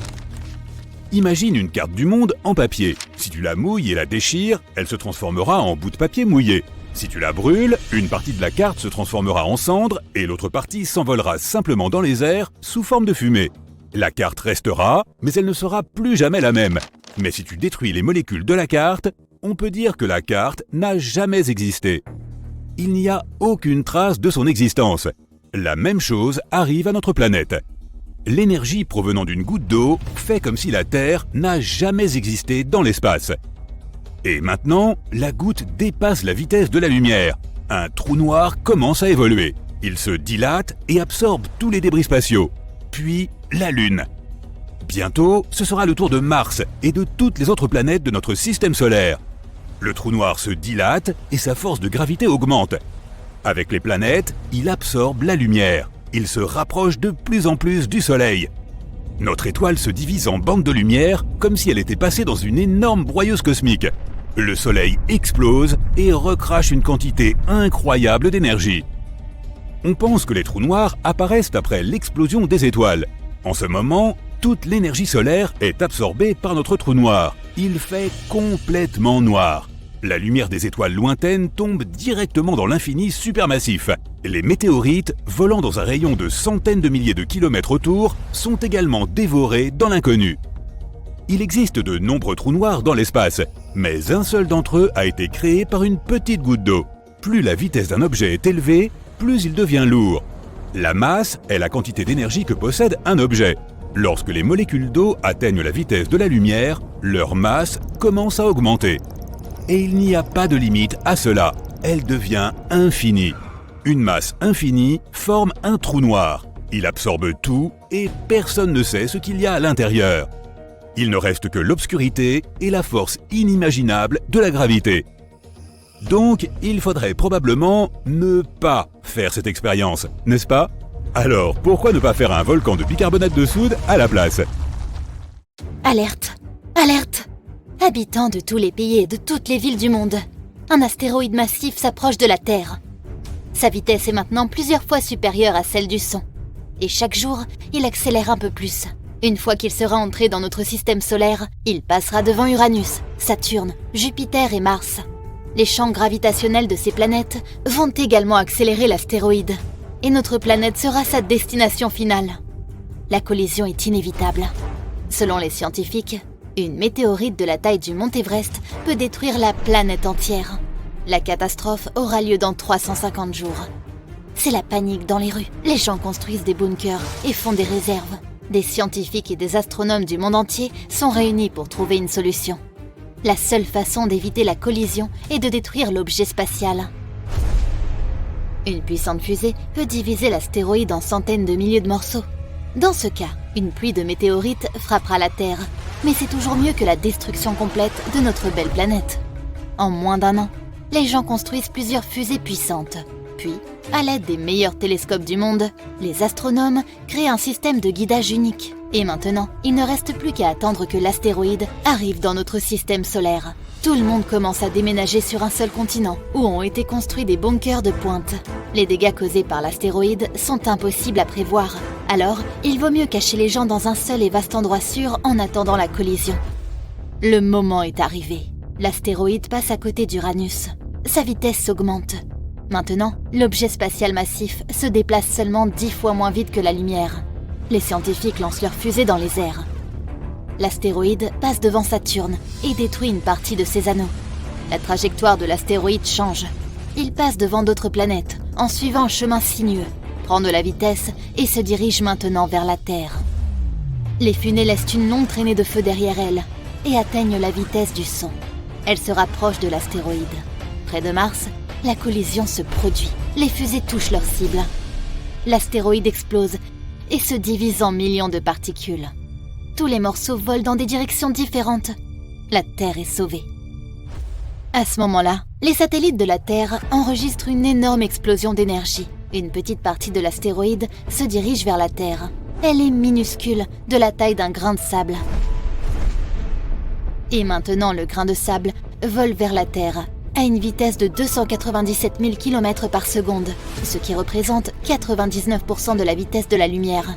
Imagine une carte du monde en papier. Si tu la mouilles et la déchires, elle se transformera en bout de papier mouillé. Si tu la brûles, une partie de la carte se transformera en cendre et l'autre partie s'envolera simplement dans les airs sous forme de fumée. La carte restera, mais elle ne sera plus jamais la même. Mais si tu détruis les molécules de la carte, on peut dire que la carte n'a jamais existé. Il n'y a aucune trace de son existence. La même chose arrive à notre planète. L'énergie provenant d'une goutte d'eau fait comme si la Terre n'a jamais existé dans l'espace. Et maintenant, la goutte dépasse la vitesse de la lumière. Un trou noir commence à évoluer. Il se dilate et absorbe tous les débris spatiaux. Puis, la Lune. Bientôt, ce sera le tour de Mars et de toutes les autres planètes de notre système solaire. Le trou noir se dilate et sa force de gravité augmente. Avec les planètes, il absorbe la lumière. Il se rapproche de plus en plus du Soleil. Notre étoile se divise en bandes de lumière comme si elle était passée dans une énorme broyeuse cosmique. Le Soleil explose et recrache une quantité incroyable d'énergie. On pense que les trous noirs apparaissent après l'explosion des étoiles. En ce moment, toute l'énergie solaire est absorbée par notre trou noir. Il fait complètement noir. La lumière des étoiles lointaines tombe directement dans l'infini supermassif. Les météorites, volant dans un rayon de centaines de milliers de kilomètres autour, sont également dévorés dans l'inconnu. Il existe de nombreux trous noirs dans l'espace, mais un seul d'entre eux a été créé par une petite goutte d'eau. Plus la vitesse d'un objet est élevée, plus il devient lourd. La masse est la quantité d'énergie que possède un objet. Lorsque les molécules d'eau atteignent la vitesse de la lumière, leur masse commence à augmenter. Et il n'y a pas de limite à cela, elle devient infinie. Une masse infinie forme un trou noir. Il absorbe tout et personne ne sait ce qu'il y a à l'intérieur. Il ne reste que l'obscurité et la force inimaginable de la gravité. Donc, il faudrait probablement ne pas faire cette expérience, n'est-ce pas? Alors, pourquoi ne pas faire un volcan de bicarbonate de soude à la place? Alerte! Alerte! Habitants de tous les pays et de toutes les villes du monde, un astéroïde massif s'approche de la Terre. Sa vitesse est maintenant plusieurs fois supérieure à celle du son. Et chaque jour, il accélère un peu plus. Une fois qu'il sera entré dans notre système solaire, il passera devant Uranus, Saturne, Jupiter et Mars. Les champs gravitationnels de ces planètes vont également accélérer l'astéroïde. Et notre planète sera sa destination finale. La collision est inévitable. Selon les scientifiques, une météorite de la taille du Mont Everest peut détruire la planète entière. La catastrophe aura lieu dans 350 jours. C'est la panique dans les rues. Les gens construisent des bunkers et font des réserves. Des scientifiques et des astronomes du monde entier sont réunis pour trouver une solution. La seule façon d'éviter la collision est de détruire l'objet spatial. Une puissante fusée peut diviser l'astéroïde en centaines de milliers de morceaux. Dans ce cas, une pluie de météorites frappera la Terre. Mais c'est toujours mieux que la destruction complète de notre belle planète. En moins d'un an, les gens construisent plusieurs fusées puissantes. Puis, à l'aide des meilleurs télescopes du monde, les astronomes créent un système de guidage unique. Et maintenant, il ne reste plus qu'à attendre que l'astéroïde arrive dans notre système solaire. Tout le monde commence à déménager sur un seul continent, où ont été construits des bunkers de pointe. Les dégâts causés par l'astéroïde sont impossibles à prévoir. Alors, il vaut mieux cacher les gens dans un seul et vaste endroit sûr en attendant la collision. Le moment est arrivé. L'astéroïde passe à côté d'Uranus. Sa vitesse augmente. Maintenant, l'objet spatial massif se déplace seulement 10 fois moins vite que la lumière. Les scientifiques lancent leurs fusées dans les airs. L'astéroïde passe devant Saturne et détruit une partie de ses anneaux. La trajectoire de l'astéroïde change. Il passe devant d'autres planètes en suivant un chemin sinueux, prend de la vitesse et se dirige maintenant vers la Terre. Les fumées laissent une longue traînée de feu derrière elle et atteignent la vitesse du son. Elle se rapproche de l'astéroïde. Près de Mars, la collision se produit. Les fusées touchent leur cible. L'astéroïde explose et se divise en millions de particules. Tous les morceaux volent dans des directions différentes. La Terre est sauvée. À ce moment-là, les satellites de la Terre enregistrent une énorme explosion d'énergie. Une petite partie de l'astéroïde se dirige vers la Terre. Elle est minuscule, de la taille d'un grain de sable. Et maintenant, le grain de sable vole vers la Terre à une vitesse de 297 000 km par seconde, ce qui représente 99% de la vitesse de la lumière.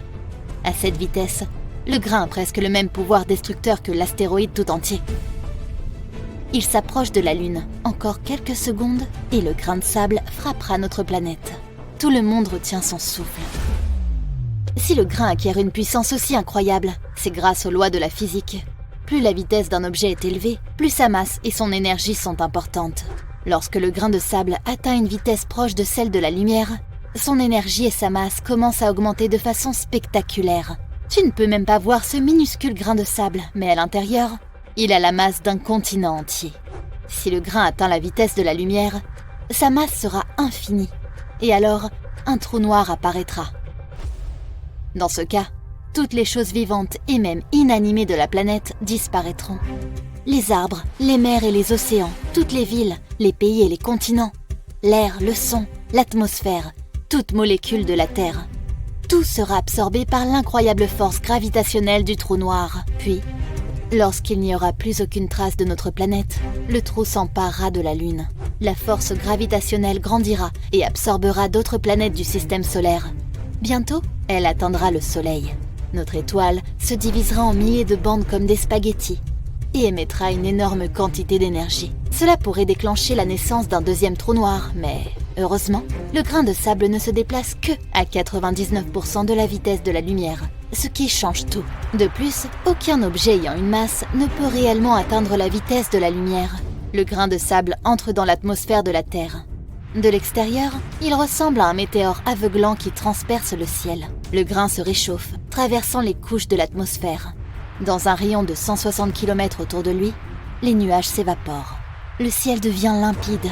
À cette vitesse, le grain a presque le même pouvoir destructeur que l'astéroïde tout entier. Il s'approche de la Lune. Encore quelques secondes et le grain de sable frappera notre planète. Tout le monde retient son souffle. Si le grain acquiert une puissance aussi incroyable, c'est grâce aux lois de la physique. Plus la vitesse d'un objet est élevée, plus sa masse et son énergie sont importantes. Lorsque le grain de sable atteint une vitesse proche de celle de la lumière, son énergie et sa masse commencent à augmenter de façon spectaculaire. Tu ne peux même pas voir ce minuscule grain de sable, mais à l'intérieur, il a la masse d'un continent entier. Si le grain atteint la vitesse de la lumière, sa masse sera infinie, et alors un trou noir apparaîtra. Dans ce cas, toutes les choses vivantes et même inanimées de la planète disparaîtront. Les arbres, les mers et les océans, toutes les villes, les pays et les continents, l'air, le son, l'atmosphère, toute molécule de la Terre. Tout sera absorbé par l'incroyable force gravitationnelle du trou noir. Puis, lorsqu'il n'y aura plus aucune trace de notre planète, le trou s'emparera de la Lune. La force gravitationnelle grandira et absorbera d'autres planètes du système solaire. Bientôt, elle atteindra le Soleil. Notre étoile se divisera en milliers de bandes comme des spaghettis et émettra une énorme quantité d'énergie. Cela pourrait déclencher la naissance d'un deuxième trou noir, mais heureusement, le grain de sable ne se déplace que à 99% de la vitesse de la lumière, ce qui change tout. De plus, aucun objet ayant une masse ne peut réellement atteindre la vitesse de la lumière. Le grain de sable entre dans l'atmosphère de la Terre. De l'extérieur, il ressemble à un météore aveuglant qui transperce le ciel. Le grain se réchauffe, traversant les couches de l'atmosphère. Dans un rayon de 160 km autour de lui, les nuages s'évaporent. Le ciel devient limpide.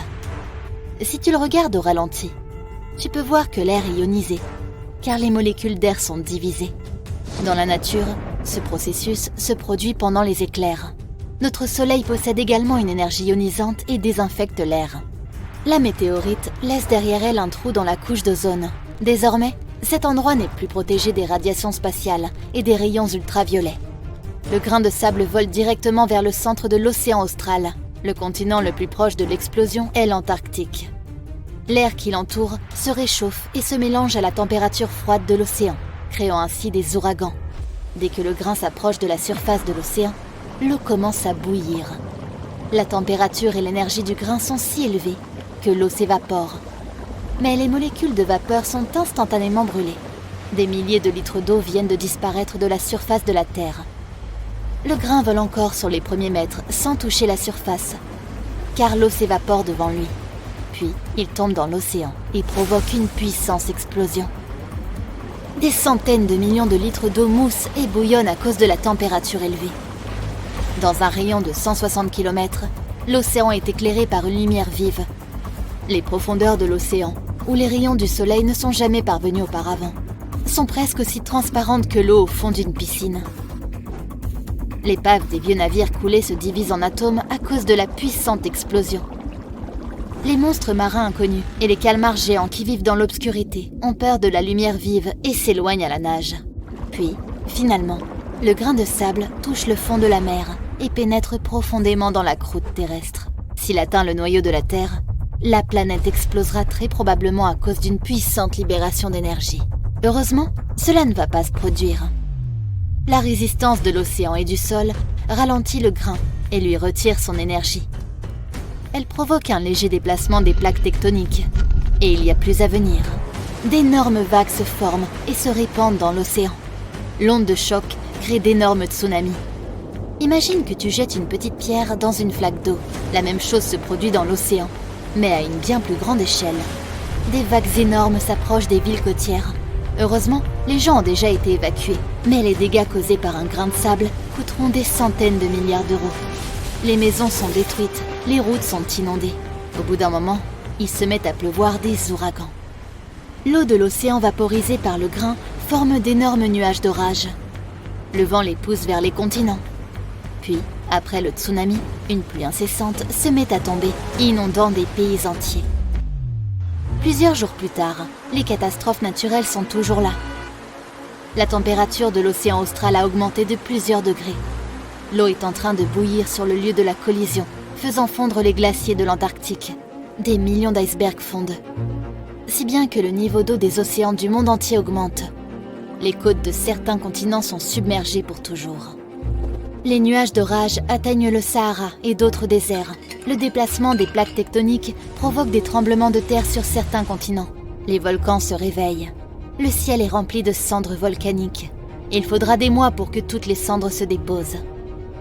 Si tu le regardes au ralenti, tu peux voir que l'air est ionisé, car les molécules d'air sont divisées. Dans la nature, ce processus se produit pendant les éclairs. Notre Soleil possède également une énergie ionisante et désinfecte l'air. La météorite laisse derrière elle un trou dans la couche d'ozone. Désormais, cet endroit n'est plus protégé des radiations spatiales et des rayons ultraviolets. Le grain de sable vole directement vers le centre de l'océan austral. Le continent le plus proche de l'explosion est l'Antarctique. L'air qui l'entoure se réchauffe et se mélange à la température froide de l'océan, créant ainsi des ouragans. Dès que le grain s'approche de la surface de l'océan, l'eau commence à bouillir. La température et l'énergie du grain sont si élevées que l'eau s'évapore. Mais les molécules de vapeur sont instantanément brûlées. Des milliers de litres d'eau viennent de disparaître de la surface de la Terre. Le grain vole encore sur les premiers mètres sans toucher la surface, car l'eau s'évapore devant lui. Puis, il tombe dans l'océan et provoque une puissante explosion. Des centaines de millions de litres d'eau moussent et bouillonnent à cause de la température élevée. Dans un rayon de 160 km, l'océan est éclairé par une lumière vive. Les profondeurs de l'océan, où les rayons du soleil ne sont jamais parvenus auparavant, sont presque aussi transparentes que l'eau au fond d'une piscine. L'épave des vieux navires coulés se divise en atomes à cause de la puissante explosion. Les monstres marins inconnus et les calmars géants qui vivent dans l'obscurité ont peur de la lumière vive et s'éloignent à la nage. Puis, finalement, le grain de sable touche le fond de la mer et pénètre profondément dans la croûte terrestre. S'il atteint le noyau de la Terre, la planète explosera très probablement à cause d'une puissante libération d'énergie. Heureusement, cela ne va pas se produire. La résistance de l'océan et du sol ralentit le grain et lui retire son énergie. Elle provoque un léger déplacement des plaques tectoniques. Et il y a plus à venir. D'énormes vagues se forment et se répandent dans l'océan. L'onde de choc crée d'énormes tsunamis. Imagine que tu jettes une petite pierre dans une flaque d'eau. La même chose se produit dans l'océan, mais à une bien plus grande échelle. Des vagues énormes s'approchent des villes côtières. Heureusement, les gens ont déjà été évacués, mais les dégâts causés par un grain de sable coûteront des centaines de milliards d'euros. Les maisons sont détruites, les routes sont inondées. Au bout d'un moment, il se met à pleuvoir des ouragans. L'eau de l'océan vaporisée par le grain forme d'énormes nuages d'orage. Le vent les pousse vers les continents. Puis, après le tsunami, une pluie incessante se met à tomber, inondant des pays entiers. Plusieurs jours plus tard, les catastrophes naturelles sont toujours là. La température de l'océan austral a augmenté de plusieurs degrés. L'eau est en train de bouillir sur le lieu de la collision, faisant fondre les glaciers de l'Antarctique. Des millions d'icebergs fondent. Si bien que le niveau d'eau des océans du monde entier augmente. Les côtes de certains continents sont submergées pour toujours. Les nuages d'orage atteignent le Sahara et d'autres déserts. Le déplacement des plaques tectoniques provoque des tremblements de terre sur certains continents. Les volcans se réveillent. Le ciel est rempli de cendres volcaniques. Il faudra des mois pour que toutes les cendres se déposent.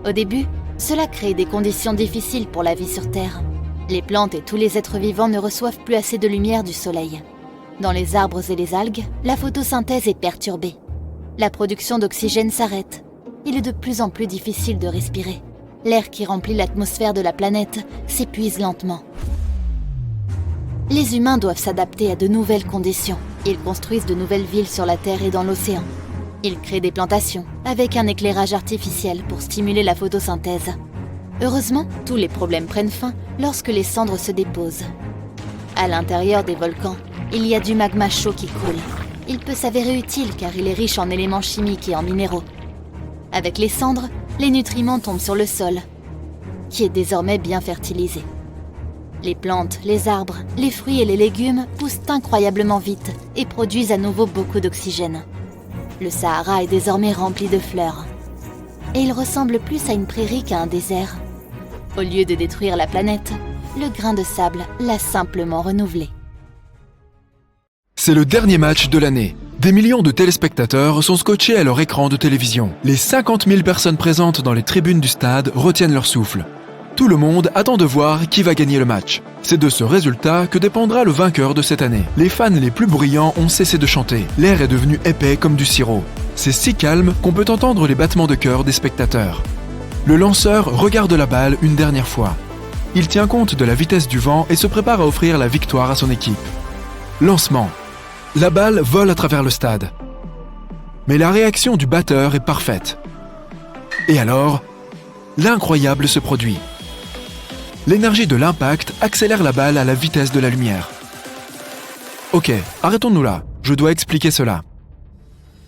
Au début, cela crée des conditions difficiles pour la vie sur Terre. Les plantes et tous les êtres vivants ne reçoivent plus assez de lumière du soleil. Dans les arbres et les algues, la photosynthèse est perturbée. La production d'oxygène s'arrête. Il est de plus en plus difficile de respirer. L'air qui remplit l'atmosphère de la planète s'épuise lentement. Les humains doivent s'adapter à de nouvelles conditions. Ils construisent de nouvelles villes sur la Terre et dans l'océan. Ils créent des plantations, avec un éclairage artificiel pour stimuler la photosynthèse. Heureusement, tous les problèmes prennent fin lorsque les cendres se déposent. À l'intérieur des volcans, il y a du magma chaud qui coule. Il peut s'avérer utile car il est riche en éléments chimiques et en minéraux. Avec les cendres, les nutriments tombent sur le sol, qui est désormais bien fertilisé. Les plantes, les arbres, les fruits et les légumes poussent incroyablement vite et produisent à nouveau beaucoup d'oxygène. Le Sahara est désormais rempli de fleurs. Et il ressemble plus à une prairie qu'à un désert. Au lieu de détruire la planète, le grain de sable l'a simplement renouvelé. C'est le dernier match de l'année. Des millions de téléspectateurs sont scotchés à leur écran de télévision. Les 50 000 personnes présentes dans les tribunes du stade retiennent leur souffle. Tout le monde attend de voir qui va gagner le match. C'est de ce résultat que dépendra le vainqueur de cette année. Les fans les plus bruyants ont cessé de chanter. L'air est devenu épais comme du sirop. C'est si calme qu'on peut entendre les battements de cœur des spectateurs. Le lanceur regarde la balle une dernière fois. Il tient compte de la vitesse du vent et se prépare à offrir la victoire à son équipe. Lancement. La balle vole à travers le stade. Mais la réaction du batteur est parfaite. Et alors, l'incroyable se produit. L'énergie de l'impact accélère la balle à la vitesse de la lumière. Ok, arrêtons-nous là, je dois expliquer cela.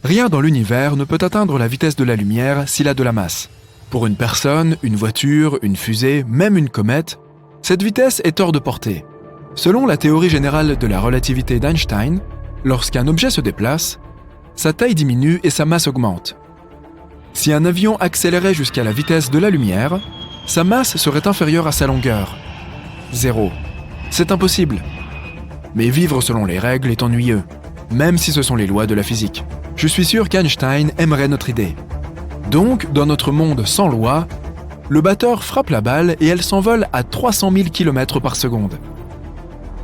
Rien dans l'univers ne peut atteindre la vitesse de la lumière s'il a de la masse. Pour une personne, une voiture, une fusée, même une comète, cette vitesse est hors de portée. Selon la théorie générale de la relativité d'Einstein, lorsqu'un objet se déplace, sa taille diminue et sa masse augmente. Si un avion accélérait jusqu'à la vitesse de la lumière, sa masse serait inférieure à sa longueur. 0. C'est impossible. Mais vivre selon les règles est ennuyeux, même si ce sont les lois de la physique. Je suis sûr qu'Einstein aimerait notre idée. Donc, dans notre monde sans loi, le batteur frappe la balle et elle s'envole à 300 000 km par seconde.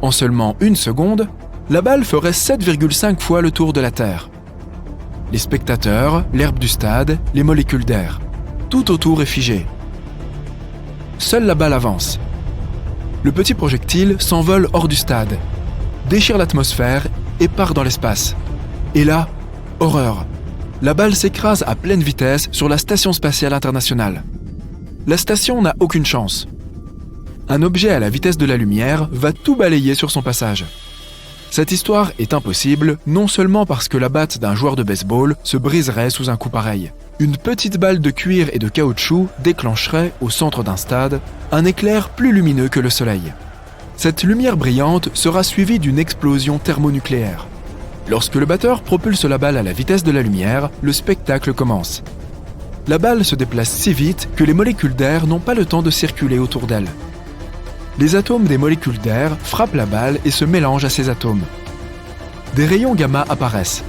En seulement une seconde, la balle ferait 7,5 fois le tour de la Terre. Les spectateurs, l'herbe du stade, les molécules d'air, tout autour est figé. Seule la balle avance. Le petit projectile s'envole hors du stade, déchire l'atmosphère et part dans l'espace. Et là, horreur, la balle s'écrase à pleine vitesse sur la Station spatiale internationale. La station n'a aucune chance. Un objet à la vitesse de la lumière va tout balayer sur son passage. Cette histoire est impossible, non seulement parce que la batte d'un joueur de baseball se briserait sous un coup pareil. Une petite balle de cuir et de caoutchouc déclencherait, au centre d'un stade, un éclair plus lumineux que le soleil. Cette lumière brillante sera suivie d'une explosion thermonucléaire. Lorsque le batteur propulse la balle à la vitesse de la lumière, le spectacle commence. La balle se déplace si vite que les molécules d'air n'ont pas le temps de circuler autour d'elle. Les atomes des molécules d'air frappent la balle et se mélangent à ces atomes. Des rayons gamma apparaissent.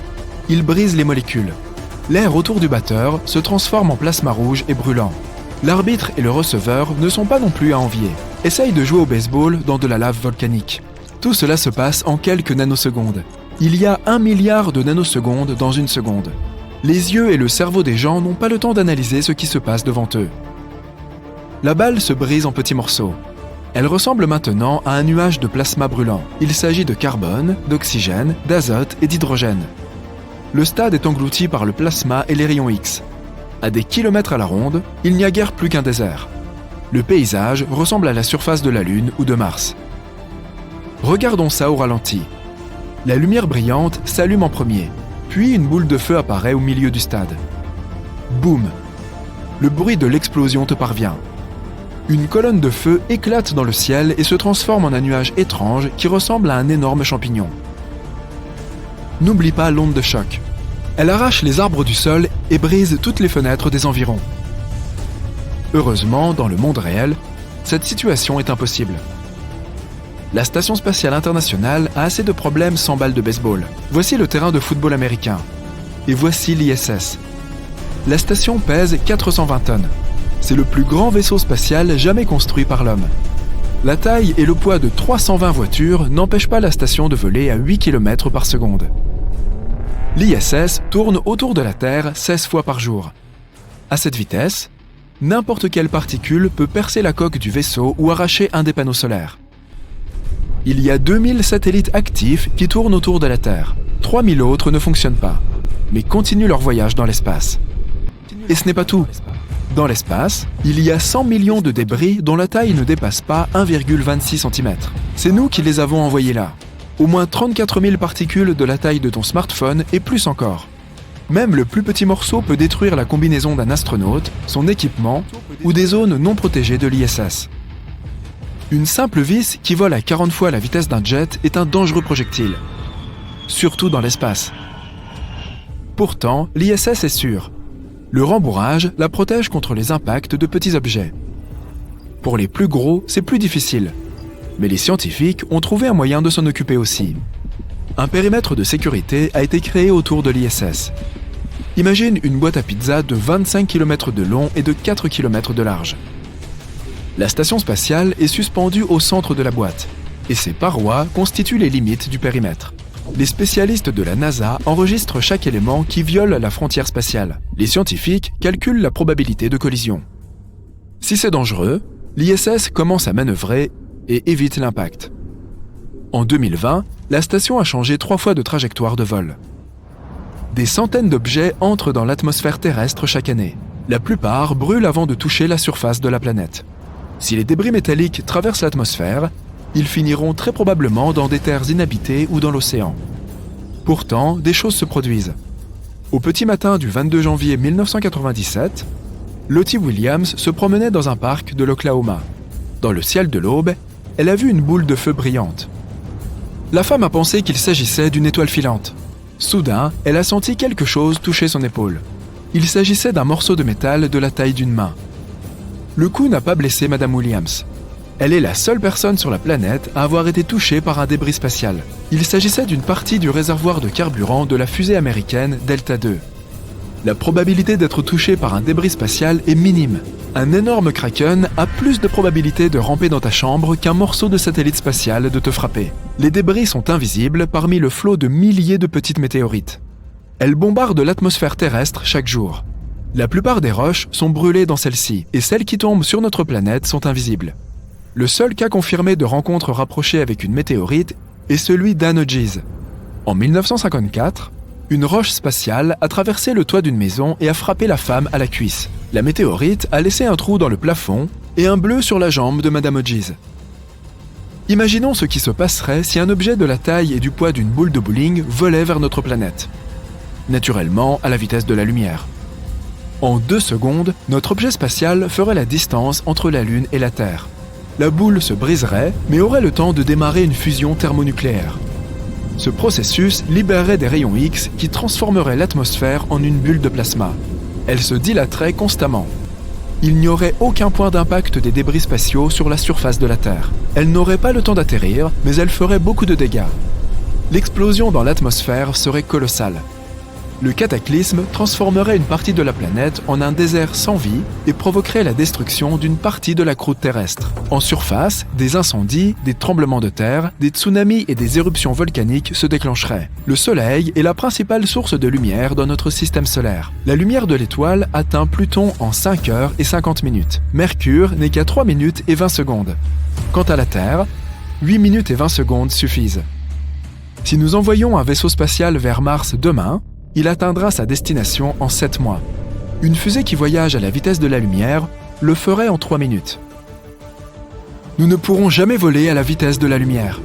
Ils brisent les molécules. L'air autour du batteur se transforme en plasma rouge et brûlant. L'arbitre et le receveur ne sont pas non plus à envier. Essayent de jouer au baseball dans de la lave volcanique. Tout cela se passe en quelques nanosecondes. Il y a 1 milliard de nanosecondes dans une seconde. Les yeux et le cerveau des gens n'ont pas le temps d'analyser ce qui se passe devant eux. La balle se brise en petits morceaux. Elle ressemble maintenant à un nuage de plasma brûlant. Il s'agit de carbone, d'oxygène, d'azote et d'hydrogène. Le stade est englouti par le plasma et les rayons X. À des kilomètres à la ronde, il n'y a guère plus qu'un désert. Le paysage ressemble à la surface de la Lune ou de Mars. Regardons ça au ralenti. La lumière brillante s'allume en premier, puis une boule de feu apparaît au milieu du stade. Boum! Le bruit de l'explosion te parvient. Une colonne de feu éclate dans le ciel et se transforme en un nuage étrange qui ressemble à un énorme champignon. N'oublie pas l'onde de choc. Elle arrache les arbres du sol et brise toutes les fenêtres des environs. Heureusement, dans le monde réel, cette situation est impossible. La Station spatiale internationale a assez de problèmes sans balle de baseball. Voici le terrain de football américain. Et voici l'ISS. La station pèse 420 tonnes. C'est le plus grand vaisseau spatial jamais construit par l'homme. La taille et le poids de 320 voitures n'empêchent pas la station de voler à 8 km par seconde. L'ISS tourne autour de la Terre 16 fois par jour. À cette vitesse, n'importe quelle particule peut percer la coque du vaisseau ou arracher un des panneaux solaires. Il y a 2000 satellites actifs qui tournent autour de la Terre. 3000 autres ne fonctionnent pas, mais continuent leur voyage dans l'espace. Et ce n'est pas tout. Dans l'espace, il y a 100 millions de débris dont la taille ne dépasse pas 1,26 cm. C'est nous qui les avons envoyés là. Au moins 34 000 particules de la taille de ton smartphone et plus encore. Même le plus petit morceau peut détruire la combinaison d'un astronaute, son équipement ou des zones non protégées de l'ISS. Une simple vis qui vole à 40 fois la vitesse d'un jet est un dangereux projectile. Surtout dans l'espace. Pourtant, l'ISS est sûr. Le rembourrage la protège contre les impacts de petits objets. Pour les plus gros, c'est plus difficile. Mais les scientifiques ont trouvé un moyen de s'en occuper aussi. Un périmètre de sécurité a été créé autour de l'ISS. Imagine une boîte à pizza de 25 km de long et de 4 km de large. La station spatiale est suspendue au centre de la boîte, et ses parois constituent les limites du périmètre. Les spécialistes de la NASA enregistrent chaque élément qui viole la frontière spatiale. Les scientifiques calculent la probabilité de collision. Si c'est dangereux, l'ISS commence à manœuvrer et évite l'impact. En 2020, la station a changé 3 fois de trajectoire de vol. Des centaines d'objets entrent dans l'atmosphère terrestre chaque année. La plupart brûlent avant de toucher la surface de la planète. Si les débris métalliques traversent l'atmosphère, ils finiront très probablement dans des terres inhabitées ou dans l'océan. Pourtant, des choses se produisent. Au petit matin du 22 janvier 1997, Lottie Williams se promenait dans un parc de l'Oklahoma. Dans le ciel de l'aube, elle a vu une boule de feu brillante. La femme a pensé qu'il s'agissait d'une étoile filante. Soudain, elle a senti quelque chose toucher son épaule. Il s'agissait d'un morceau de métal de la taille d'une main. Le coup n'a pas blessé Madame Williams. Elle est la seule personne sur la planète à avoir été touchée par un débris spatial. Il s'agissait d'une partie du réservoir de carburant de la fusée américaine Delta II. La probabilité d'être touché par un débris spatial est minime. Un énorme kraken a plus de probabilité de ramper dans ta chambre qu'un morceau de satellite spatial de te frapper. Les débris sont invisibles parmi le flot de milliers de petites météorites. Elles bombardent l'atmosphère terrestre chaque jour. La plupart des roches sont brûlées dans celle-ci, et celles qui tombent sur notre planète sont invisibles. Le seul cas confirmé de rencontre rapprochée avec une météorite est celui d'Anne Hodges. En 1954, une roche spatiale a traversé le toit d'une maison et a frappé la femme à la cuisse. La météorite a laissé un trou dans le plafond et un bleu sur la jambe de Madame Hodges. Imaginons ce qui se passerait si un objet de la taille et du poids d'une boule de bowling volait vers notre planète. Naturellement, à la vitesse de la lumière. En 2 secondes, notre objet spatial ferait la distance entre la Lune et la Terre. La boule se briserait, mais aurait le temps de démarrer une fusion thermonucléaire. Ce processus libérerait des rayons X qui transformeraient l'atmosphère en une bulle de plasma. Elle se dilaterait constamment. Il n'y aurait aucun point d'impact des débris spatiaux sur la surface de la Terre. Elle n'aurait pas le temps d'atterrir, mais elle ferait beaucoup de dégâts. L'explosion dans l'atmosphère serait colossale. Le cataclysme transformerait une partie de la planète en un désert sans vie et provoquerait la destruction d'une partie de la croûte terrestre. En surface, des incendies, des tremblements de terre, des tsunamis et des éruptions volcaniques se déclencheraient. Le Soleil est la principale source de lumière dans notre système solaire. La lumière de l'étoile atteint Pluton en 5 heures et 50 minutes. Mercure n'est qu'à 3 minutes et 20 secondes. Quant à la Terre, 8 minutes et 20 secondes suffisent. Si nous envoyons un vaisseau spatial vers Mars demain, il atteindra sa destination en 7 mois. Une fusée qui voyage à la vitesse de la lumière le ferait en 3 minutes. Nous ne pourrons jamais voler à la vitesse de la lumière.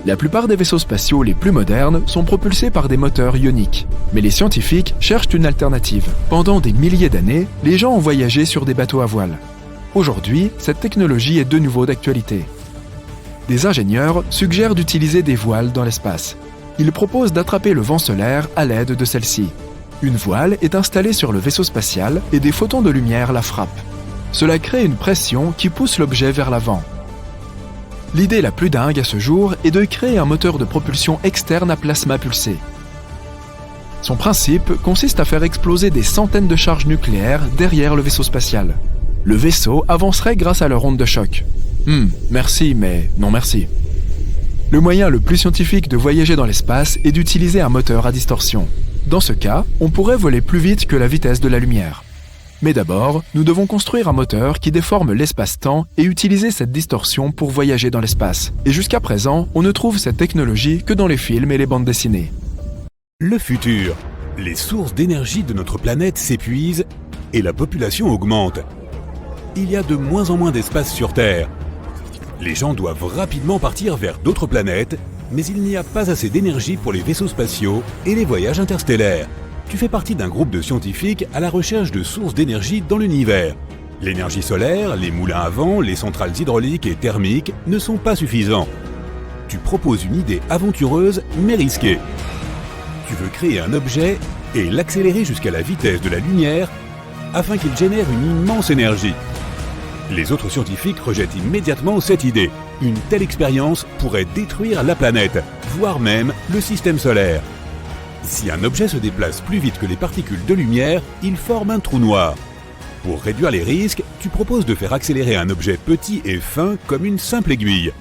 La plupart des vaisseaux spatiaux les plus modernes sont propulsés par des moteurs ioniques. Mais les scientifiques cherchent une alternative. Pendant des milliers d'années, les gens ont voyagé sur des bateaux à voile. Aujourd'hui, cette technologie est de nouveau d'actualité. Des ingénieurs suggèrent d'utiliser des voiles dans l'espace. Ils proposent d'attraper le vent solaire à l'aide de celle-ci. Une voile est installée sur le vaisseau spatial et des photons de lumière la frappent. Cela crée une pression qui pousse l'objet vers l'avant. L'idée la plus dingue à ce jour est de créer un moteur de propulsion externe à plasma pulsé. Son principe consiste à faire exploser des centaines de charges nucléaires derrière le vaisseau spatial. Le vaisseau avancerait grâce à leur onde de choc. Merci, mais non merci. Le moyen le plus scientifique de voyager dans l'espace est d'utiliser un moteur à distorsion. Dans ce cas, on pourrait voler plus vite que la vitesse de la lumière. Mais d'abord, nous devons construire un moteur qui déforme l'espace-temps et utiliser cette distorsion pour voyager dans l'espace. Et jusqu'à présent, on ne trouve cette technologie que dans les films et les bandes dessinées. Le futur. Les sources d'énergie de notre planète s'épuisent et la population augmente. Il y a de moins en moins d'espace sur Terre. Les gens doivent rapidement partir vers d'autres planètes, mais il n'y a pas assez d'énergie pour les vaisseaux spatiaux et les voyages interstellaires. Tu fais partie d'un groupe de scientifiques à la recherche de sources d'énergie dans l'univers. L'énergie solaire, les moulins à vent, les centrales hydrauliques et thermiques ne sont pas suffisants. Tu proposes une idée aventureuse mais risquée. Tu veux créer un objet et l'accélérer jusqu'à la vitesse de la lumière afin qu'il génère une immense énergie. Les autres scientifiques rejettent immédiatement cette idée. Une telle expérience pourrait détruire la planète, voire même le système solaire. Si un objet se déplace plus vite que les particules de lumière, il forme un trou noir. Pour réduire les risques, tu proposes de faire accélérer un objet petit et fin comme une simple aiguille.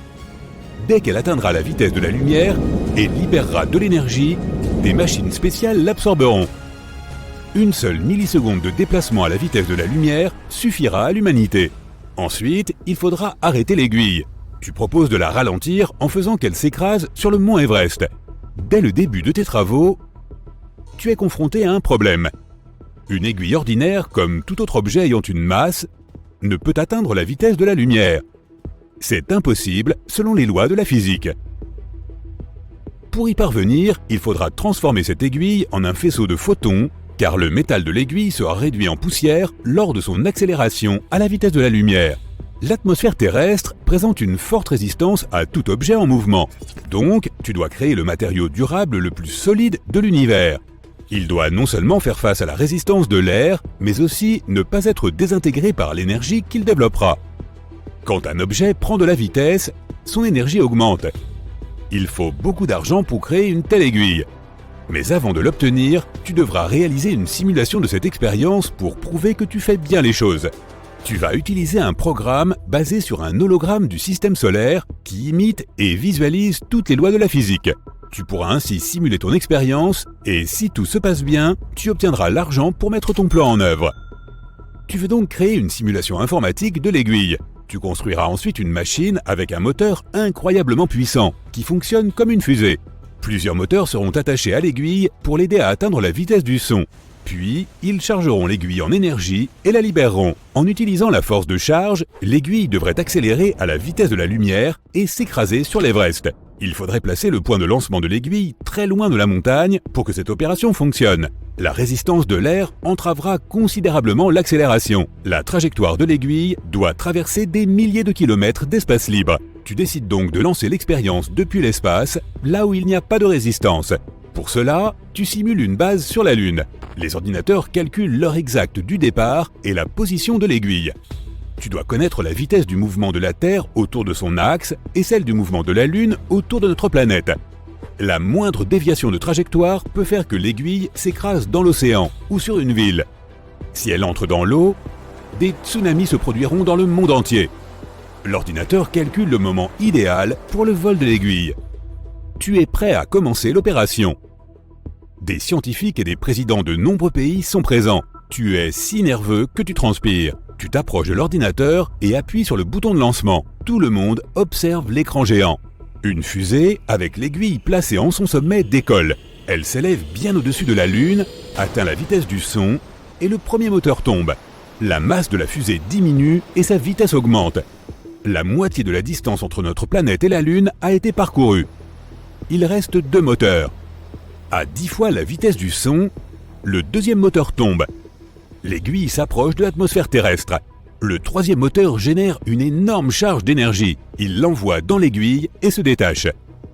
Dès qu'elle atteindra la vitesse de la lumière et libérera de l'énergie, des machines spéciales l'absorberont. Une seule milliseconde de déplacement à la vitesse de la lumière suffira à l'humanité. Ensuite, il faudra arrêter l'aiguille. Tu proposes de la ralentir en faisant qu'elle s'écrase sur le mont Everest. Dès le début de tes travaux, tu es confronté à un problème. Une aiguille ordinaire, comme tout autre objet ayant une masse, ne peut atteindre la vitesse de la lumière. C'est impossible selon les lois de la physique. Pour y parvenir, il faudra transformer cette aiguille en un faisceau de photons, car le métal de l'aiguille sera réduit en poussière lors de son accélération à la vitesse de la lumière. L'atmosphère terrestre présente une forte résistance à tout objet en mouvement. Donc, tu dois créer le matériau durable le plus solide de l'univers. Il doit non seulement faire face à la résistance de l'air, mais aussi ne pas être désintégré par l'énergie qu'il développera. Quand un objet prend de la vitesse, son énergie augmente. Il faut beaucoup d'argent pour créer une telle aiguille. Mais avant de l'obtenir, tu devras réaliser une simulation de cette expérience pour prouver que tu fais bien les choses. Tu vas utiliser un programme basé sur un hologramme du système solaire qui imite et visualise toutes les lois de la physique. Tu pourras ainsi simuler ton expérience et si tout se passe bien, tu obtiendras l'argent pour mettre ton plan en œuvre. Tu veux donc créer une simulation informatique de l'aiguille. Tu construiras ensuite une machine avec un moteur incroyablement puissant qui fonctionne comme une fusée. Plusieurs moteurs seront attachés à l'aiguille pour l'aider à atteindre la vitesse du son. Puis, ils chargeront l'aiguille en énergie et la libéreront. En utilisant la force de charge, l'aiguille devrait accélérer à la vitesse de la lumière et s'écraser sur l'Everest. Il faudrait placer le point de lancement de l'aiguille très loin de la montagne pour que cette opération fonctionne. La résistance de l'air entravera considérablement l'accélération. La trajectoire de l'aiguille doit traverser des milliers de kilomètres d'espace libre. Tu décides donc de lancer l'expérience depuis l'espace, là où il n'y a pas de résistance. Pour cela, tu simules une base sur la Lune. Les ordinateurs calculent l'heure exacte du départ et la position de l'aiguille. Tu dois connaître la vitesse du mouvement de la Terre autour de son axe et celle du mouvement de la Lune autour de notre planète. La moindre déviation de trajectoire peut faire que l'aiguille s'écrase dans l'océan ou sur une ville. Si elle entre dans l'eau, des tsunamis se produiront dans le monde entier. L'ordinateur calcule le moment idéal pour le vol de l'aiguille. Tu es prêt à commencer l'opération. Des scientifiques et des présidents de nombreux pays sont présents. Tu es si nerveux que tu transpires. Tu t'approches de l'ordinateur et appuies sur le bouton de lancement. Tout le monde observe l'écran géant. Une fusée, avec l'aiguille placée en son sommet, décolle. Elle s'élève bien au-dessus de la Lune, atteint la vitesse du son et le premier moteur tombe. La masse de la fusée diminue et sa vitesse augmente. La moitié de la distance entre notre planète et la Lune a été parcourue. Il reste 2 moteurs. À 10 fois la vitesse du son, le deuxième moteur tombe. L'aiguille s'approche de l'atmosphère terrestre. Le troisième moteur génère une énorme charge d'énergie. Il l'envoie dans l'aiguille et se détache.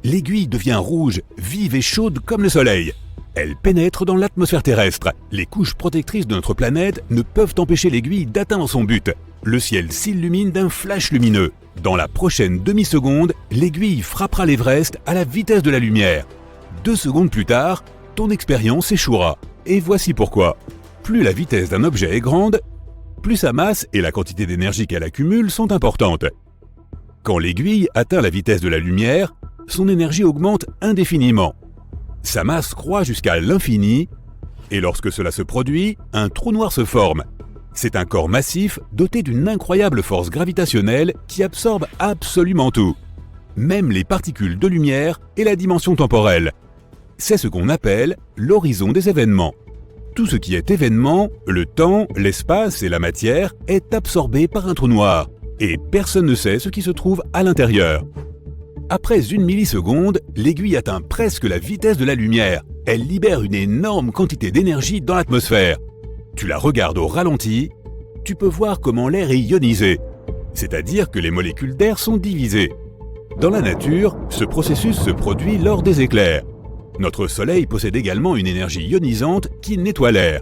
L'aiguille devient rouge, vive et chaude comme le soleil. Elle pénètre dans l'atmosphère terrestre. Les couches protectrices de notre planète ne peuvent empêcher l'aiguille d'atteindre son but. Le ciel s'illumine d'un flash lumineux. Dans la prochaine demi-seconde, l'aiguille frappera l'Everest à la vitesse de la lumière. 2 secondes plus tard, ton expérience échouera. Et voici pourquoi. Plus la vitesse d'un objet est grande, plus sa masse et la quantité d'énergie qu'elle accumule sont importantes. Quand l'aiguille atteint la vitesse de la lumière, son énergie augmente indéfiniment. Sa masse croît jusqu'à l'infini, et lorsque cela se produit, un trou noir se forme. C'est un corps massif doté d'une incroyable force gravitationnelle qui absorbe absolument tout, même les particules de lumière et la dimension temporelle. C'est ce qu'on appelle l'horizon des événements. Tout ce qui est événement, le temps, l'espace et la matière, est absorbé par un trou noir, et personne ne sait ce qui se trouve à l'intérieur. Après 1 milliseconde, l'aiguille atteint presque la vitesse de la lumière. Elle libère une énorme quantité d'énergie dans l'atmosphère. Tu la regardes au ralenti, tu peux voir comment l'air est ionisé, c'est-à-dire que les molécules d'air sont divisées. Dans la nature, ce processus se produit lors des éclairs. Notre Soleil possède également une énergie ionisante qui nettoie l'air.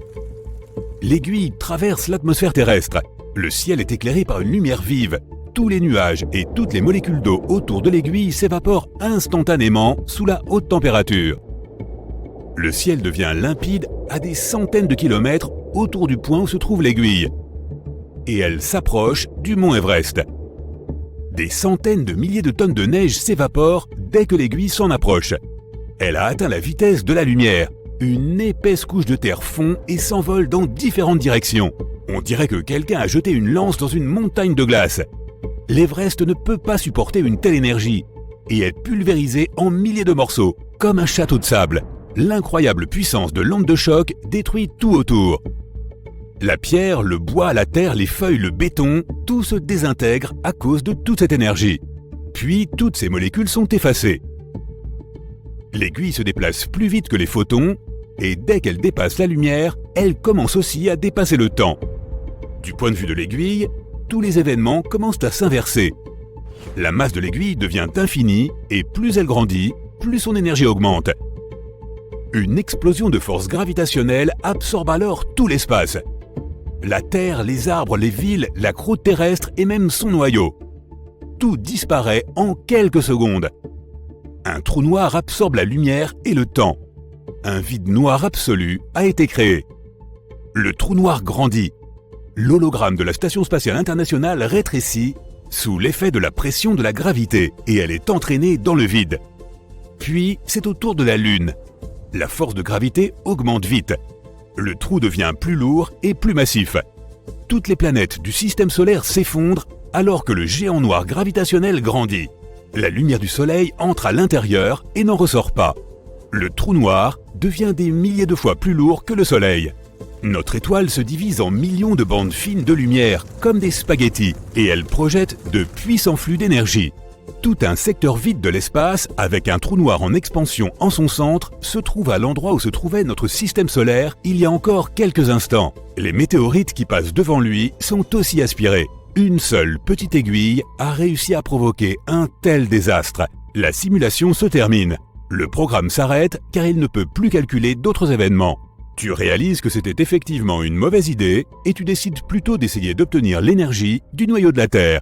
L'aiguille traverse l'atmosphère terrestre. Le ciel est éclairé par une lumière vive. Tous les nuages et toutes les molécules d'eau autour de l'aiguille s'évaporent instantanément sous la haute température. Le ciel devient limpide à des centaines de kilomètres autour du point où se trouve l'aiguille. Et elle s'approche du mont Everest. Des centaines de milliers de tonnes de neige s'évaporent dès que l'aiguille s'en approche. Elle a atteint la vitesse de la lumière. Une épaisse couche de terre fond et s'envole dans différentes directions. On dirait que quelqu'un a jeté une lance dans une montagne de glace. L'Everest ne peut pas supporter une telle énergie et est pulvérisé en milliers de morceaux, comme un château de sable. L'incroyable puissance de l'onde de choc détruit tout autour. La pierre, le bois, la terre, les feuilles, le béton, tout se désintègre à cause de toute cette énergie. Puis toutes ces molécules sont effacées. L'aiguille se déplace plus vite que les photons et dès qu'elle dépasse la lumière, elle commence aussi à dépasser le temps. Du point de vue de l'aiguille, tous les événements commencent à s'inverser. La masse de l'aiguille devient infinie et plus elle grandit, plus son énergie augmente. Une explosion de force gravitationnelle absorbe alors tout l'espace. La Terre, les arbres, les villes, la croûte terrestre et même son noyau. Tout disparaît en quelques secondes. Un trou noir absorbe la lumière et le temps. Un vide noir absolu a été créé. Le trou noir grandit. L'hologramme de la Station spatiale internationale rétrécit sous l'effet de la pression de la gravité et elle est entraînée dans le vide. Puis, c'est au tour de la Lune. La force de gravité augmente vite. Le trou devient plus lourd et plus massif. Toutes les planètes du système solaire s'effondrent alors que le géant noir gravitationnel grandit. La lumière du Soleil entre à l'intérieur et n'en ressort pas. Le trou noir devient des milliers de fois plus lourd que le Soleil. Notre étoile se divise en millions de bandes fines de lumière, comme des spaghettis, et elle projette de puissants flux d'énergie. Tout un secteur vide de l'espace, avec un trou noir en expansion en son centre, se trouve à l'endroit où se trouvait notre système solaire il y a encore quelques instants. Les météorites qui passent devant lui sont aussi aspirés. Une seule petite aiguille a réussi à provoquer un tel désastre. La simulation se termine. Le programme s'arrête car il ne peut plus calculer d'autres événements. Tu réalises que c'était effectivement une mauvaise idée et tu décides plutôt d'essayer d'obtenir l'énergie du noyau de la Terre.